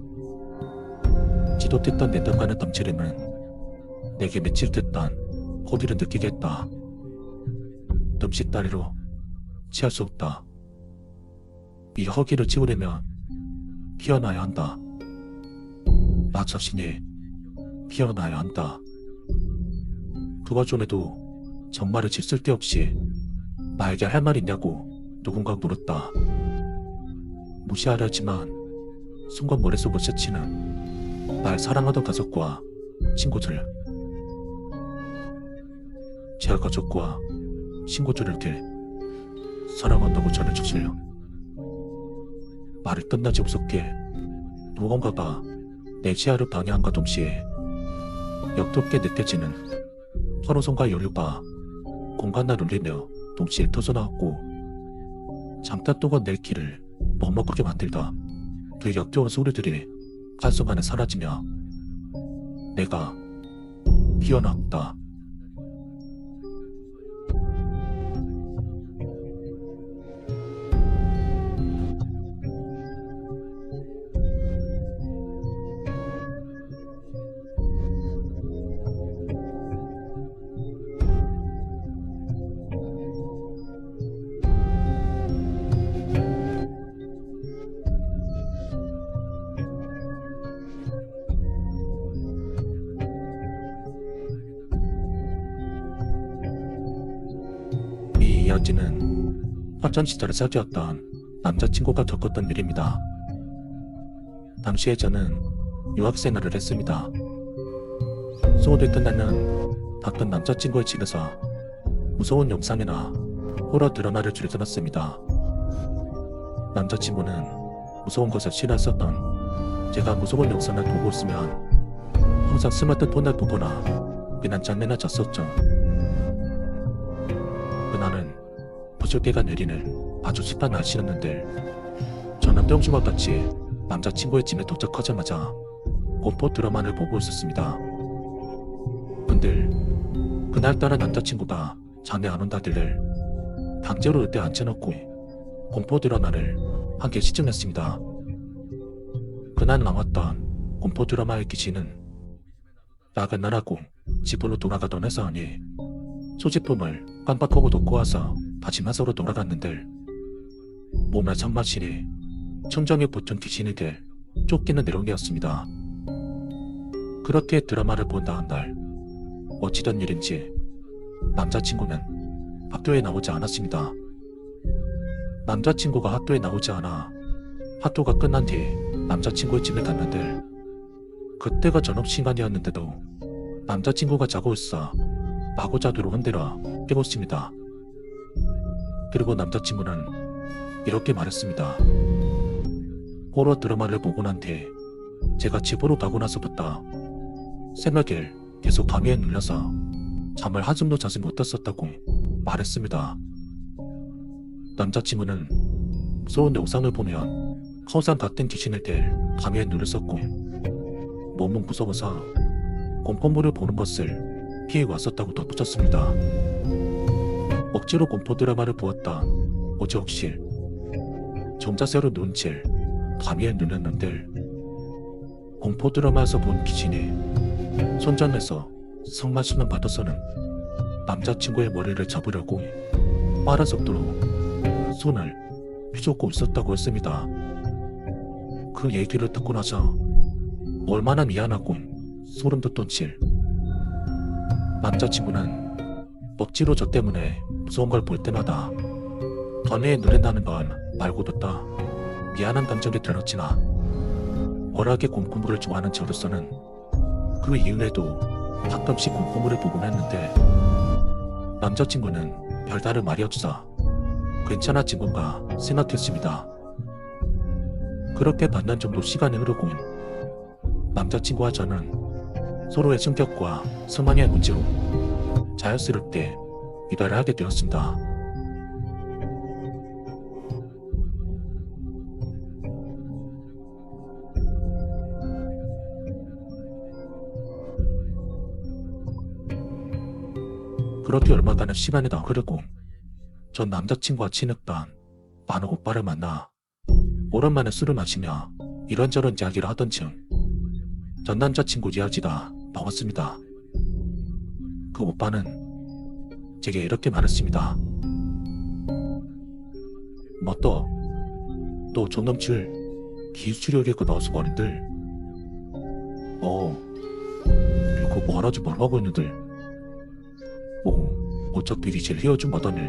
Speaker 1: 지도됐던 내 땀과는 땀치림은 내게 맺힐 듯한 호기를 느끼겠다. 뜸식 다리로 취할 수 없다. 이 허기를 치우려면 피어나야 한다. 나 자신이 피어나야 한다. 그가 전에도 정말을 쓸데없이 나에게 할 말 있냐고 누군가 물었다. 무시하려 했지만 순간 머릿속을 스치는 날 사랑하던 가족과 친구들, 제 가족과 친구들에게 사랑한다고 전해주세요. 말이 끝나지 무섭게 누군가가 내 시야를 방해한과 동시에 역겹게 느껴지는 환호성과 연료가 공간을 울리며 동시에 터져나왔고 잠깐 동안 내 길을 먹먹하게 만들다 그 역겨운 소리들이 가슴 안에 사라지며 내가 피어났다. 이 이야기는 학창시절에 사귀었던 남자친구가 겪었던 일입니다. 당시에 저는 유학생활을 했습니다. 수호됐던 나는 가끔 남자친구의 집에서 무서운 영상이나 호러 드라마를 들여다봤습니다. 남자친구는 무서운 것을 싫어했었던 제가 무서운 영상을 보고 있으면 항상 스마트폰을 보거나 그냥 잠이나 잤었죠. 그날은 부슬비가 내리는 아주 습한 날씨였는데 저는 평소와 같이 남자친구의 집에 도착하자마자 공포 드라마를 보고 있었습니다. 근데 그날따라 남자친구가 잠이 안 온다길래 강제로 의자에 앉혀놓고 공포 드라마를 함께 시청했습니다. 그날 나왔던 공포 드라마의 기신은 나가나라고 집으로 돌아가던 회사원이 소지품을 깜빡하고 놓고 와서 다시 회사로 돌아갔는데 몸에 천마실이 천정에 붙은 귀신에게 쫓기는 내용이었습니다. 그렇게 드라마를 본 다음 날 어찌된 일인지 남자친구는 학교에 나오지 않았습니다. 남자친구가 학교에 나오지 않아 학교가 끝난 뒤 남자친구의 집에 갔는데 그때가 저녁시간이었는데도 남자친구가 자고 있어 마구자두로 흔들어 깨웠습니다. 그리고 남자친구는 이렇게 말했습니다. 호러 드라마를 보고 난 뒤 제가 집으로 가고 나서부터 새벽에 계속 감기에 눌려서 잠을 한숨도 자지 못했었다고 말했습니다. 남자친구는 무서운 영상을 보면 항상 같은 귀신일 때 감기에 눌렸었고 너무 무서워서 공포물을 보는 것을 피해 왔었다고 덧붙였습니다. 억지로 공포 드라마를 보았던 어제 혹시 정자세로 누운 채 감기에 눌렸는데 공포 드라마에서 본 귀신이 손전에서 성만수는 받아서는 남자친구의 머리를 잡으려고 빠른 속도로 손을 휘젓고 있었다고 했습니다. 그 얘기를 듣고 나서 얼마나 미안하고 소름 돋던 칠. 남자친구는 억지로 저 때문에 무서운 걸 볼 때마다 연애에 눈린다는 건 말고도 다 미안한 감정이 들었지나 워낙에 공포물을 좋아하는 저로서는 그 이후에도 가끔씩 공포물을 보곤 했는데 남자친구는 별다른 말이 없어 괜찮아진 건가 생각했습니다. 그렇게 반년 정도 시간이 흐르고 남자친구와 저는 서로의 성격과 성향의 문제로 자연스럽게 이별을 하게 되었습니다. 그렇게 얼마간의 시간이 다 흐르고 전 남자친구와 친했던 많은 오빠를 만나 오랜만에 술을 마시며 이런저런 이야기를 하던 중 전 남자친구 이야기가 나왔습니다. 그 오빠는 제게 이렇게 말했습니다. 뭐 또 정남칠 기술력에 그 나와서 말인들 이거 뭐 하나지 말라고 했는데 어차피 이제 헤어진 마다니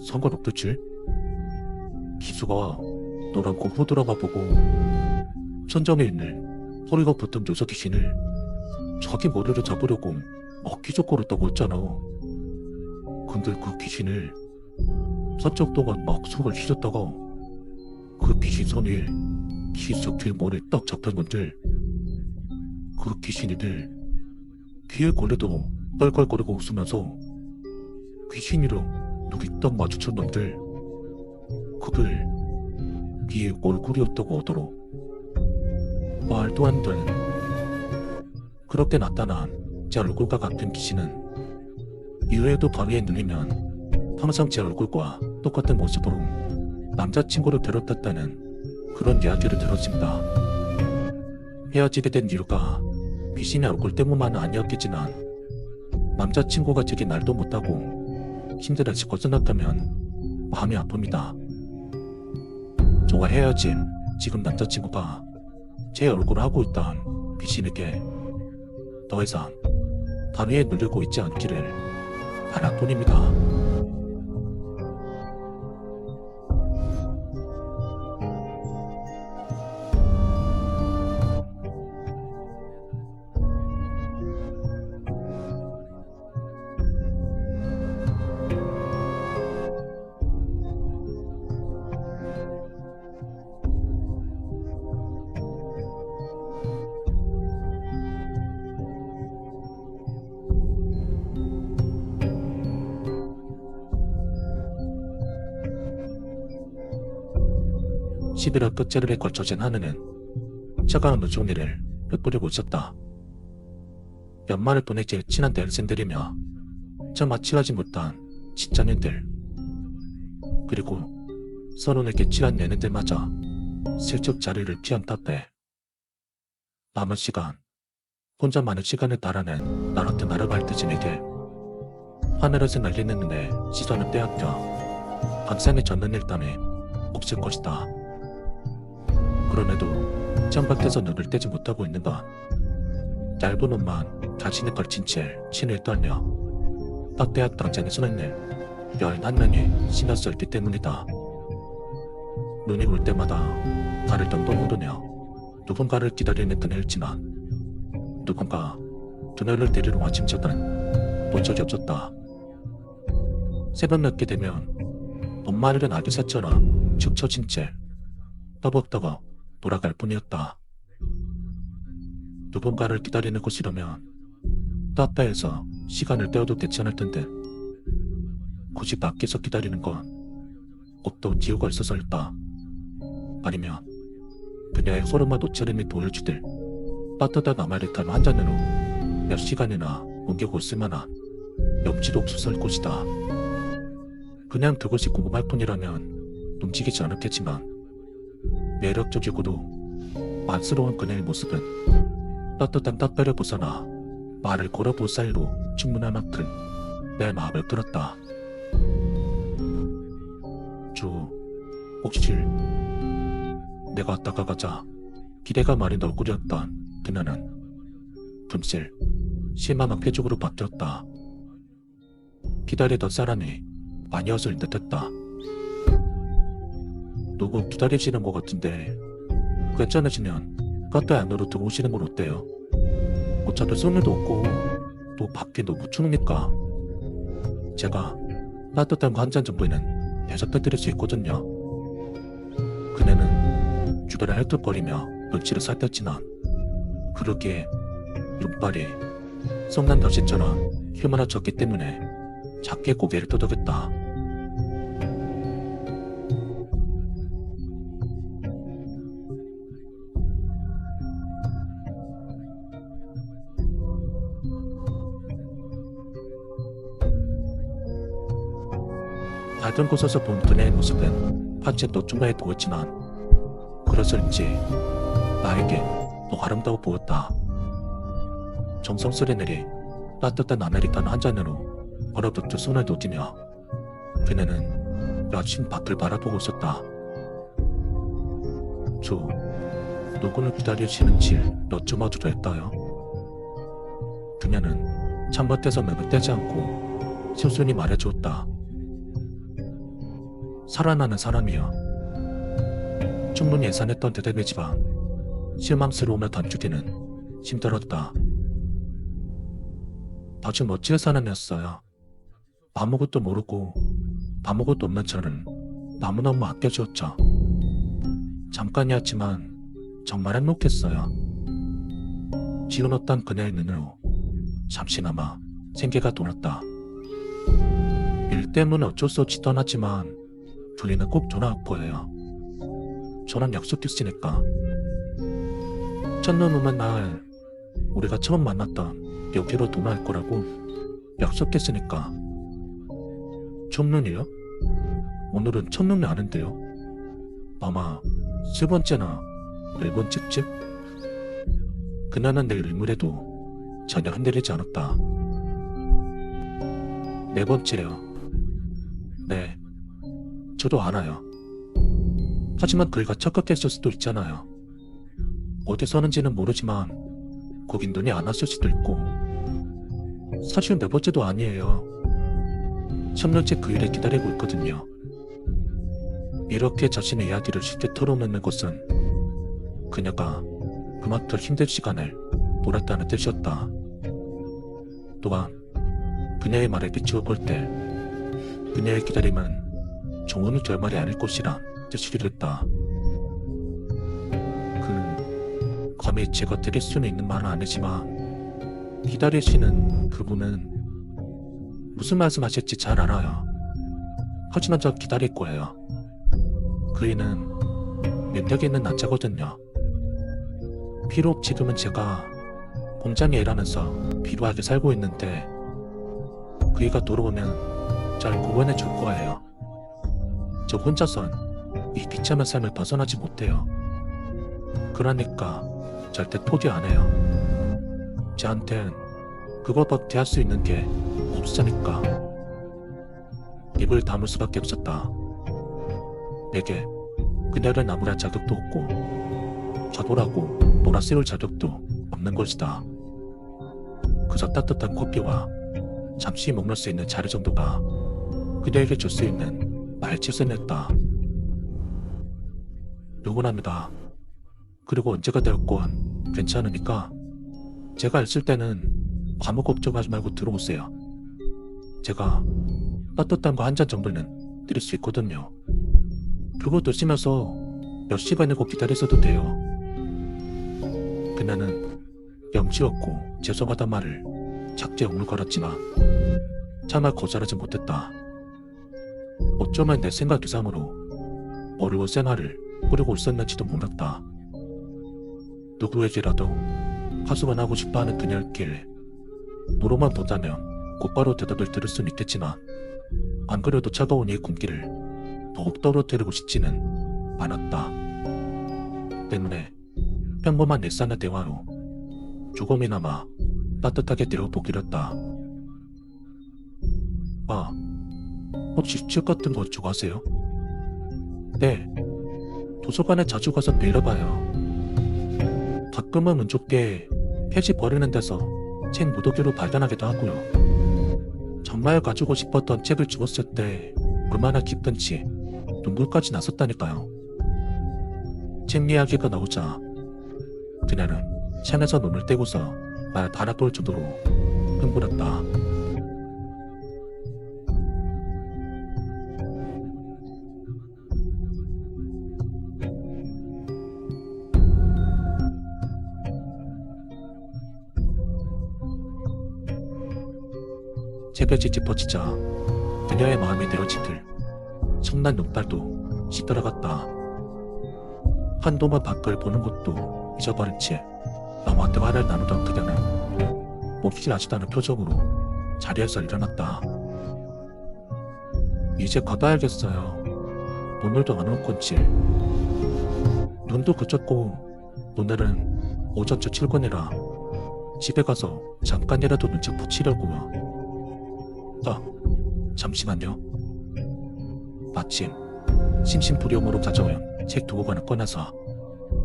Speaker 1: 상관없겠지? 기수가 너랑 공포 드라마 보고 천장에 있는 허리가 붙은 녀석 귀신을 자기 머리를 잡으려고 기적거렸다고 했잖아. 근데 그 귀신을 3초 동안 막 속을 휘졌다가 그 귀신 손이 기수 뒤 머리에 딱 잡혔는데 그 귀신이들 귀에 걸려도 떨껄거리고 웃으면서 귀신이랑 눈이 딱 마주쳤는데 그게 네 얼굴이었다고 하더라. 말도 안 되는. 그렇게 나타난 제 얼굴과 같은 귀신은 이후에도 밤에 눌리면 항상 제 얼굴과 똑같은 모습으로 남자친구를 괴롭혔다는 그런 이야기를 들었습니다. 헤어지게 된 이유가 귀신의 얼굴 때문만은 아니었겠지만 남자친구가 제게 말도 못하고 힘들어질 거 생각하면 마음이 아픕니다. 저와 헤어진 지금 남자친구가 제 얼굴을 하고 있던 귀신에게 더 이상 다리에 눌리고 있지 않기를 바랄 뿐입니다. 11월 끝자리에 걸쳐진 하늘은 차가운 눈송이를 흩뿌리고 있었다. 연말을 보내 제일 친한 대학생들이며 차마 친하지 못한 직장인들, 그리고 서로에게 친한 연인들마저 슬쩍 자리를 피한 탓에 남은 시간, 혼자만의 시간을 달아낸 나같은 아르바이트진에게 하늘에서 날리는 눈에 시선을 빼앗겨 감상에 젖는 일담이 없을 것이다. 그럼에도 창밖에서 눈을 떼지 못하고 있는 건 얇은 옷만 자신에 걸친 채 신을 떨며 따뜻한 당장에 손을 열한 명이 신었을 때 때문이다. 눈이 올 때마다 발을 덩덩 오르며 누군가를 기다리는 그네를 지나 누군가 그녀를 데리러 아침저들 본 적이 없었다. 새벽 늦게 되면 엄마를 아기 새처럼 축 처진 채 떠벅떠벅 돌아갈 뿐이었다. 누군가를 기다리는 곳이라면 따뜻해서 시간을 때워도 괜찮을 텐데 굳이 밖에서 기다리는 건 옷도 기우가 있어서였다. 아니면 그녀의 호르몬 옷차림이 보여주듯 따뜻한 아메리카노 한 잔으로 몇 시간이나 옮기고 있을 만한 옆지도 없었을 곳이다. 그냥 그것이 궁금할 뿐이라면 움직이지 않았겠지만 매력적이고도 만스러운 그녀의 모습은 따뜻한 따뜻을 벗어나 말을 걸어볼 사이로 충분할 만큼 내 마음을 끌었다. 혹시 내가 다가가자 기대가 많이 널꾸렸던 그녀는 금슬 실망한 표정으로 바뀌었다. 기다리던 사람이 아니었을 듯했다. 누구 기다리시는 것 같은데 괜찮으시면 카페 안으로 들어오시는 건 어때요? 어차피 손님도 없고 또 밖에 너무 추우니까 제가 따뜻한 거 한 잔 정도는 대접해드릴 수 있거든요. 그녀는 주변에 헐떡거리며 눈치를 살폈지만 그러기에 눈발이 성난 덫이처럼 휘몰아쳤기 때문에 작게 고개를 끄덕였다. 다른 곳에서 본 그녀의 모습은 파채 더 초라해 보였지만 그래서인지 나에게 더 아름다워 보였다. 정성스레 내리 따뜻한 아메리카노 한 잔으로 얼어붙은 손을 놓으며 그녀는 여친 밖을 바라보고 있었다. 저 누구를 기다리시는지 여쭤봐도 될까요? 그녀는 창밖에서 눈을 떼지 않고 순순히 말해주었다. 살아나는 사람이여. 충분히 예상했던 대답이지만 실망스러움을 단축기는 힘들었다. 아주 멋진 사람이었어요. 아무것도 모르고 아무것도 없는 저를 너무너무 아껴주었죠. 잠깐이었지만 정말 행복했어요. 지어놓던 그녀의 눈으로 잠시나마 생기가 돌았다. 일 때문에 어쩔 수 없이 떠났지만 둘리는 꼭 전화할 거예요. 저랑 약속했으니까. 첫눈 오는 날 우리가 처음 만났던 여기로 도나할 거라고 약속했으니까. 첫눈이요? 오늘은 첫눈이 아닌데요. 아마 세 번째나 네 번째쯤? 그녀는 내 일물에도 전혀 흔들리지 않았다. 네 번째요. 네, 저도 알아요. 하지만 그이가 착각했을 수도 있잖아요. 어디 사는지는 모르지만 거긴 눈이 안 왔을 수도 있고 사실 네 번째도 아니에요. 3년째 그 일을 기다리고 있거든요. 이렇게 자신의 이야기를 쉽게 털어놓는 것은 그녀가 그만큼 힘든 시간을 보냈다는 뜻이었다. 또한 그녀의 말에 비추어 볼 때 그녀의 기다림은 좋은 결말이 아닐 것이란 뜻이기도 했다. 감히 제가 드릴 수는 있는 말은 아니지만 기다리시는 그분은 무슨 말씀하실지 잘 알아요. 하지만 저 기다릴 거예요. 그이는 면역에는 난자거든요. 비록 지금은 제가 공장에 일하면서 비루하게 살고 있는데 그이가 돌아오면 잘 구원해 줄 거예요. 저 혼자선 이 비참한 삶을 벗어나지 못해요. 그러니까 절대 포기 안 해요. 저한텐 그것밖에 할 수 있는 게 없으니까. 입을 다물 수밖에 없었다. 내게 그녀를 나무랄 자격도 없고 겨돌하고 놀아세울 자격도 없는 것이다. 그저 따뜻한 커피와 잠시 머물 수 있는 자리 정도가 그녀에게 줄 수 있는 말짓선이었다. 누구랍니다. 그리고 언제가 되었건 괜찮으니까 제가 있을 때는 아무 걱정하지 말고 들어오세요. 제가 따뜻한 거 한 잔 정도는 드릴 수 있거든요. 그거 드시면서 몇 시간이고 기다리셔도 돼요. 그녀는 염치없고 죄송하단 말을 작게 오물거렸지만 차마 거절하지 못했다. 어쩌면 내 생각 이상으로 어려운 생활을 꾸리고 있었는지도 몰랐다. 누구에게라도 하소연 하고 싶어하는 그녀의 길 노로만 본다면 곧바로 대답을 들을 수는 있겠지만 안 그래도 차가운 이 공기를 더욱 떨어뜨리고 싶지는 않았다. 때문에 평범한 일상의 대화로 조금이나마 따뜻하게 데워보기로 했다. 아, 혹시 책 같은 거 좋아하세요? 네, 도서관에 자주 가서 빌려봐요. 가끔은 운 좋게 폐지 버리는 데서 책 무더기로 발견하기도 하고요. 정말 가지고 싶었던 책을 주웠을 때 얼마나 기쁜지 눈물까지 났었다니까요. 책 이야기가 나오자 그녀는 창에서 눈을 떼고서 날 바라볼 정도로 흥분했다. 새벽이 짚어지자 그녀의 마음이 내어지들 청난 눈발도 시들어갔다. 한동안 밖을 보는 것도 잊어버린 채 나와 대화를 나누던 그녀는 몹시 아쉽다는 표정으로 자리에서 일어났다. 이제 가봐야겠어요. 오늘도 안 올 건지. 눈도 그쳤고 오늘은 오전쯤 출근이라 집에 가서 잠깐이라도 눈치 붙이려고요. 잠시만요. 마침 심심부리움으로 가져온 책 두 권을 꺼내서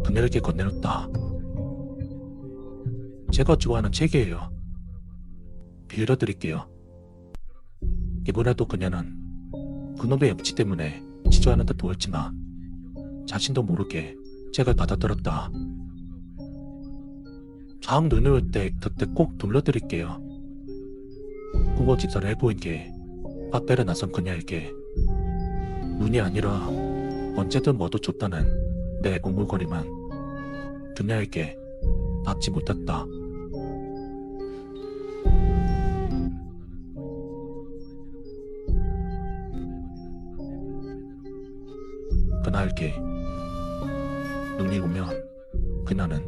Speaker 1: 그녀에게 건네렸다. 제가 좋아하는 책이에요. 빌려드릴게요. 이번에도 그녀는 그놈의 염치 때문에 지조하는 듯 보였지만 자신도 모르게 책을 받아들었다. 다음 눈이 올 때 그때 꼭 돌려드릴게요. 국어 집사를 해보인 게 카페를 나선 그녀에게 눈이 아니라 언제든 뭐도 좋다는 내 웅물거림은 그녀에게 닿지 못했다. 그날께 눈이 오면 그녀는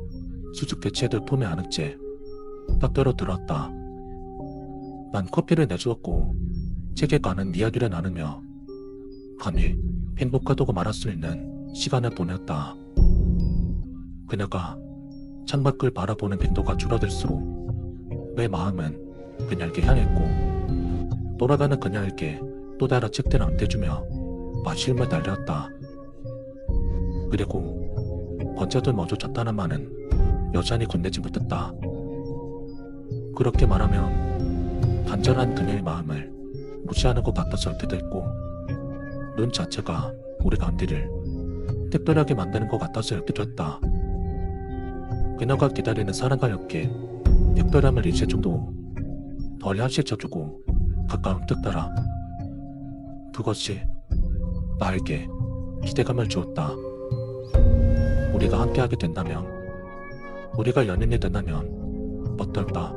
Speaker 1: 수줍게 책을 품에 안은 채 탁대로 들어왔다. 난 커피를 내주었고 책에 관한 이야기를 나누며 감히 행복하다고 말할 수 있는 시간을 보냈다. 그녀가 창밖을 바라보는 빈도가 줄어들수록 내 마음은 그녀에게 향했고 돌아가는 그녀에게 또 다른 책들을 안대주며 마실며 달려왔다. 그리고 언제든 마주쳤다는 말은 여전히 건네지 못했다. 그렇게 말하면 간절한 그녀의 마음을 무시하는 것 같아서 때도 있고 눈 자체가 우리 관계를 특별하게 만드는 것 같아서 읽기도 했다. 그녀가 기다리는 사랑과 엮게 특별함을 잊을 정도 덜 현실적이고 가까운 뜻따라 그것이 나에게 기대감을 주었다. 우리가 함께하게 된다면, 우리가 연인이 된다면 어떨까?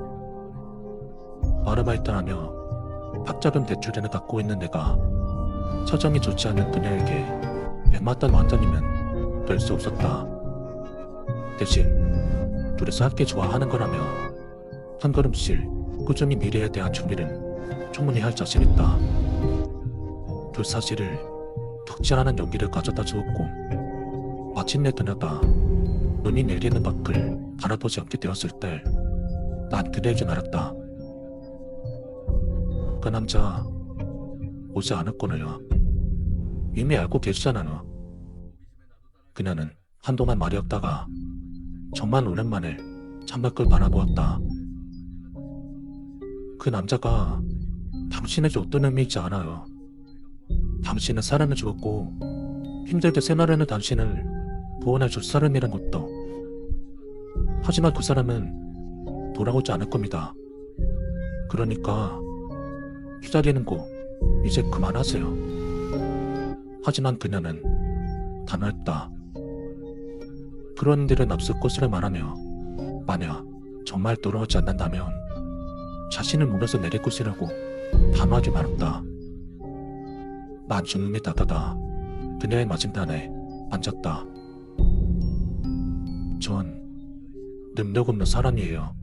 Speaker 1: 아르바이트하며 학자금 대출을 갖고 있는 내가 처정이 좋지 않은 그녀에게 백마탄 완전이면 될 수 없었다. 대신 둘이서 함께 좋아하는 거라며 한 걸음씩 꾸준히 미래에 대한 준비를 충분히 할 자신있다. 그 사실을 덕질하는 용기를 가져다 주었고 마침내 그녀가 눈이 내리는 밖을 바라보지 않게 되었을 때 난 그대인 줄 알았다. 그 남자 오지 않을 거네요. 이미 알고 계시잖아요. 그녀는 한동안 말이 없다가 정말 오랜만에 창밖을 바라보았다. 그 남자가 당신에게 어떤 의미인지 알아요. 당신은 사랑을 주었고 힘들게 생활하는 당신을 구원해줄 사람이란 것도. 하지만 그 사람은 돌아오지 않을 겁니다. 그러니까 기다리는 거 이제 그만하세요. 하지만 그녀는 단호했다. 그런 일은 없을 것으로 말하며 만약 정말 돌아오지 않는다면 자신을 몸에서 내릴 것이라고 단호하게 말했다. 난 주눈이 닫아다 그녀의 맞은편에 앉았다. 전 능력 없는 사람이에요.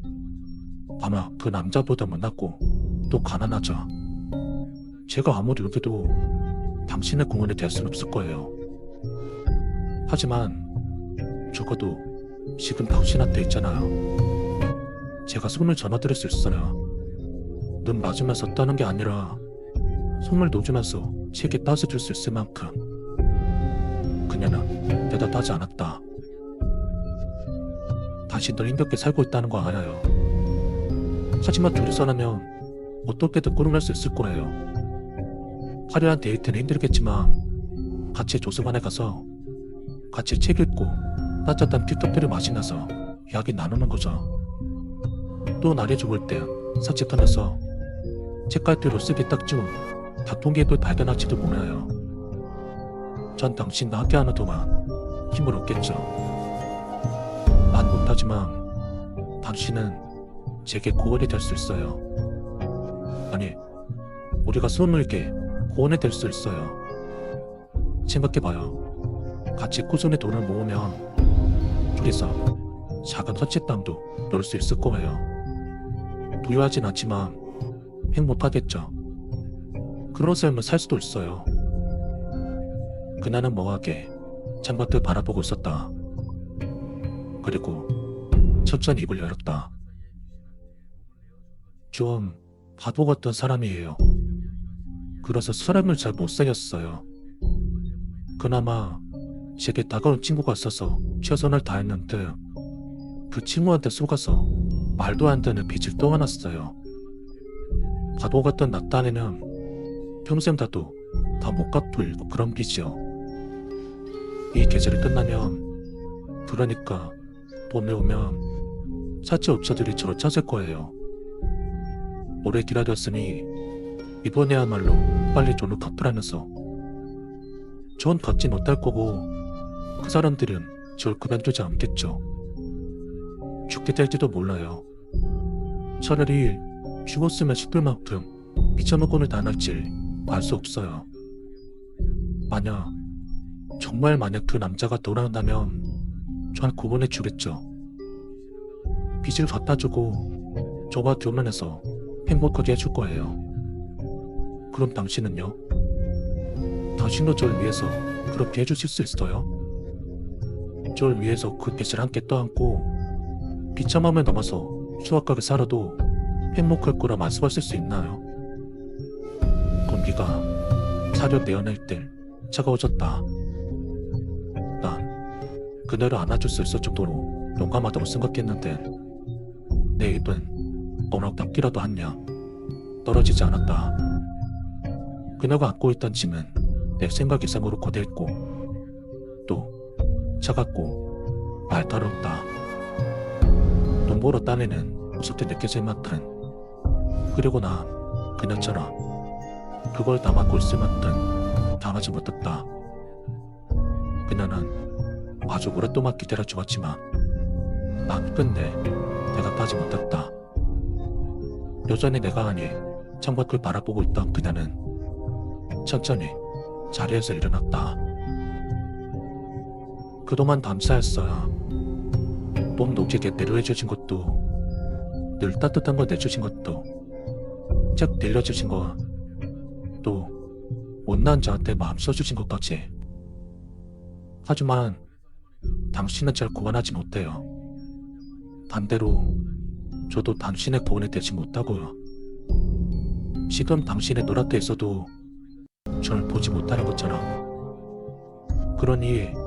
Speaker 1: 아마 그 남자보다 못났고 또 가난하죠. 제가 아무리 의도도 당신의 공헌이 될 수는 없을 거예요. 하지만 적어도 지금 당신한테 있잖아요. 제가 손을 전화드릴 수 있어요. 눈 맞으면서 따는 게 아니라 손을 놓으면서 책에 따져줄 수 있을 만큼. 그녀는 대답하지 않았다. 당신도 힘겹게 살고 있다는 거 알아요. 하지만 둘이서라면 어떻게든 꾸려낼 수 있을 거예요. 화려한 데이트는 힘들겠지만 같이 도서관에 가서 같이 책 읽고 따뜻한 티커피를 마시면서 이야기 나누는 거죠. 또 날이 좋을 땐 산책하면서 책갈피로 쓰기 딱 좋은 다통기획을 발견할지도 몰라요. 전 당신과 함께하는 동안 힘을 얻겠죠. 난 못하지만 당신은 제게 고원이 될 수 있어요. 아니, 우리가 손을 이렇게 고원이 될 수 있어요. 생각해봐요. 같이 꾸준히 돈을 모으면 둘이서 작은 헌책당도 넣을 수 있을 거예요. 부유하진 않지만 행복하겠죠. 그런 삶을 살 수도 있어요. 그녀는 멍하게 창밖을 바라보고 있었다. 그리고 천천히 입을 열었다. 좀 바보 같던 사람이에요. 그래서 사람을 잘 못 사귀었어요. 그나마 제게 다가온 친구가 있어서 최선을 다했는데 그 친구한테 속아서 말도 안 되는 빚을 떠안았어요. 바보 같던 나 딴에는 평생 다도 다 못 갚을 그런 빚이요. 이 계절이 끝나면, 그러니까 봄에 오면 사채업자들이 저를 찾을 거예요. 오래 기다렸으니 이번에야말로 빨리 돈을 갚으라면서. 전 갚지 못할 거고 그 사람들은 절 그만두지 않겠죠. 죽게 될지도 몰라요. 차라리 죽었으면 싶을 만큼 미쳐먹고는 당할지 알 수 없어요. 만약 그 남자가 돌아온다면 절 구원해 주겠죠. 빚을 갚아주고 저와 결혼해서 행복하게 해줄 거예요. 그럼 당신은요? 당신도 절 위해서 그렇게 해주실 수 있어요? 절 위해서 그 빚을 함께 떠안고 비참함을 넘어서 수확하게 살아도 행복할 거라 말씀하실 수 있나요? 공기가 사려 내어낼 때 차가워졌다. 난 그녀를 안아줄 수 있을 정도로 용감하다고 생각했는데 내 입은 어느 닦기라도 하냐 떨어지지 않았다. 그녀가 안고 있던 짐은 내 생각 이상으로 거대했고 또 차갑고 날카롭다. 돈 벌어 따내는 무섭게 느껴질 만큼, 그리고 난 그녀처럼 그걸 담아고 있을 만큼 당하지 못했다. 그녀는 아주 오랫동안 기다려주었지만 난 끝내 대답하지 못했다. 여전히 내가 아니 창밖을 바라보고 있던 그녀는 천천히 자리에서 일어났다. 그 그동안 감사했어요. 몸 녹이게 내려해주신 것도, 늘 따뜻한 거 내주신 것도, 책 들려주신 거, 또 못난 저한테 마음 써주신 것까지. 하지만 당신은 잘 구원하지 못해요. 반대로 저도 당신의 구원이 되지 못하고요. 지금 당신의 눈앞에 있어도 저를 보지 못하는 것처럼. 그러니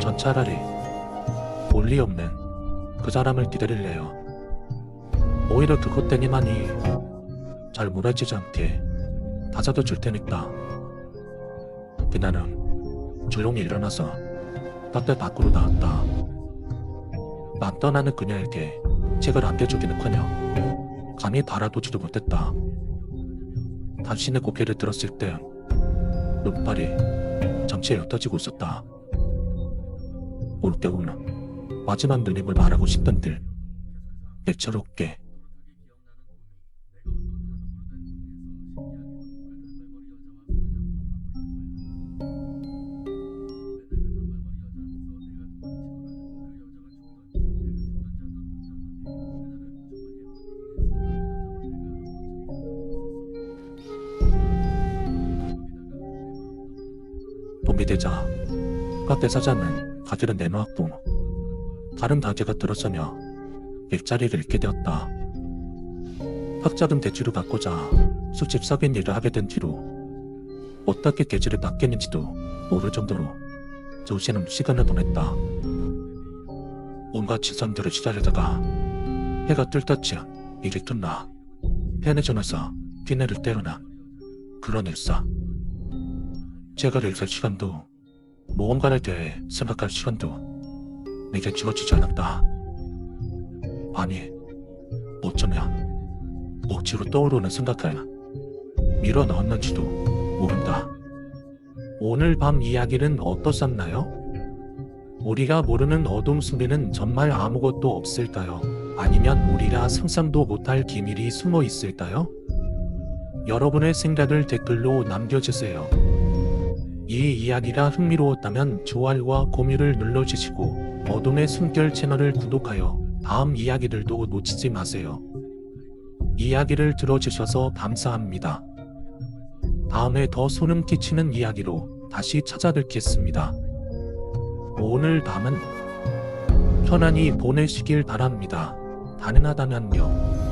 Speaker 1: 전 차라리 볼리 없는 그 사람을 기다릴래요. 오히려 그것 때문만이 잘 무너지지 않게 다잡아 줄 테니까. 그날은 조용히 일어나서 밭대 밖으로 나왔다. 막 떠나는 그녀에게 책을 안겨주기는커녕 감히 달아두지도 못했다. 당신의 고개를 들었을 때 눈발이 잠시 옅어지고 있었다. 올 겨울은 마지막 누님을 말하고 싶던들 애처롭게. 봄이 되자 카페 사장은 가게를 내놓았고 다른 가게가 들어서며 일자리를 잃게 되었다. 학자금 대출을 받고자 수십 석인 일을 하게 된 뒤로 어떻게 계절을 낚였는지도 모를 정도로 조시는 시간을 보냈다. 온갖 지선들을 시달리다가 해가 뜰 때쯤 일이 끝나 편의점에서 피내를 때우는 그런 일상. 책을 읽을 시간도 모험가에 대해 생각할 시간도 내게 주어지지 않았다. 아니, 어쩌면 억지로 떠오르는 생각을 밀어 넣었는지도 모른다. 오늘 밤 이야기는 어떠셨나요? 우리가 모르는 어둠 속에는 정말 아무것도 없을까요? 아니면 우리가 상상도 못할 기밀이 숨어 있을까요? 여러분의 생각을 댓글로 남겨주세요. 이 이야기가 흥미로웠다면 좋아요와 공유를 눌러주시고 어둠의 숨결 채널을 구독하여 다음 이야기들도 놓치지 마세요. 이야기를 들어주셔서 감사합니다. 다음에 더 소름 끼치는 이야기로 다시 찾아뵙겠습니다. 오늘 밤은 편안히 보내시길 바랍니다. 가능하다면요.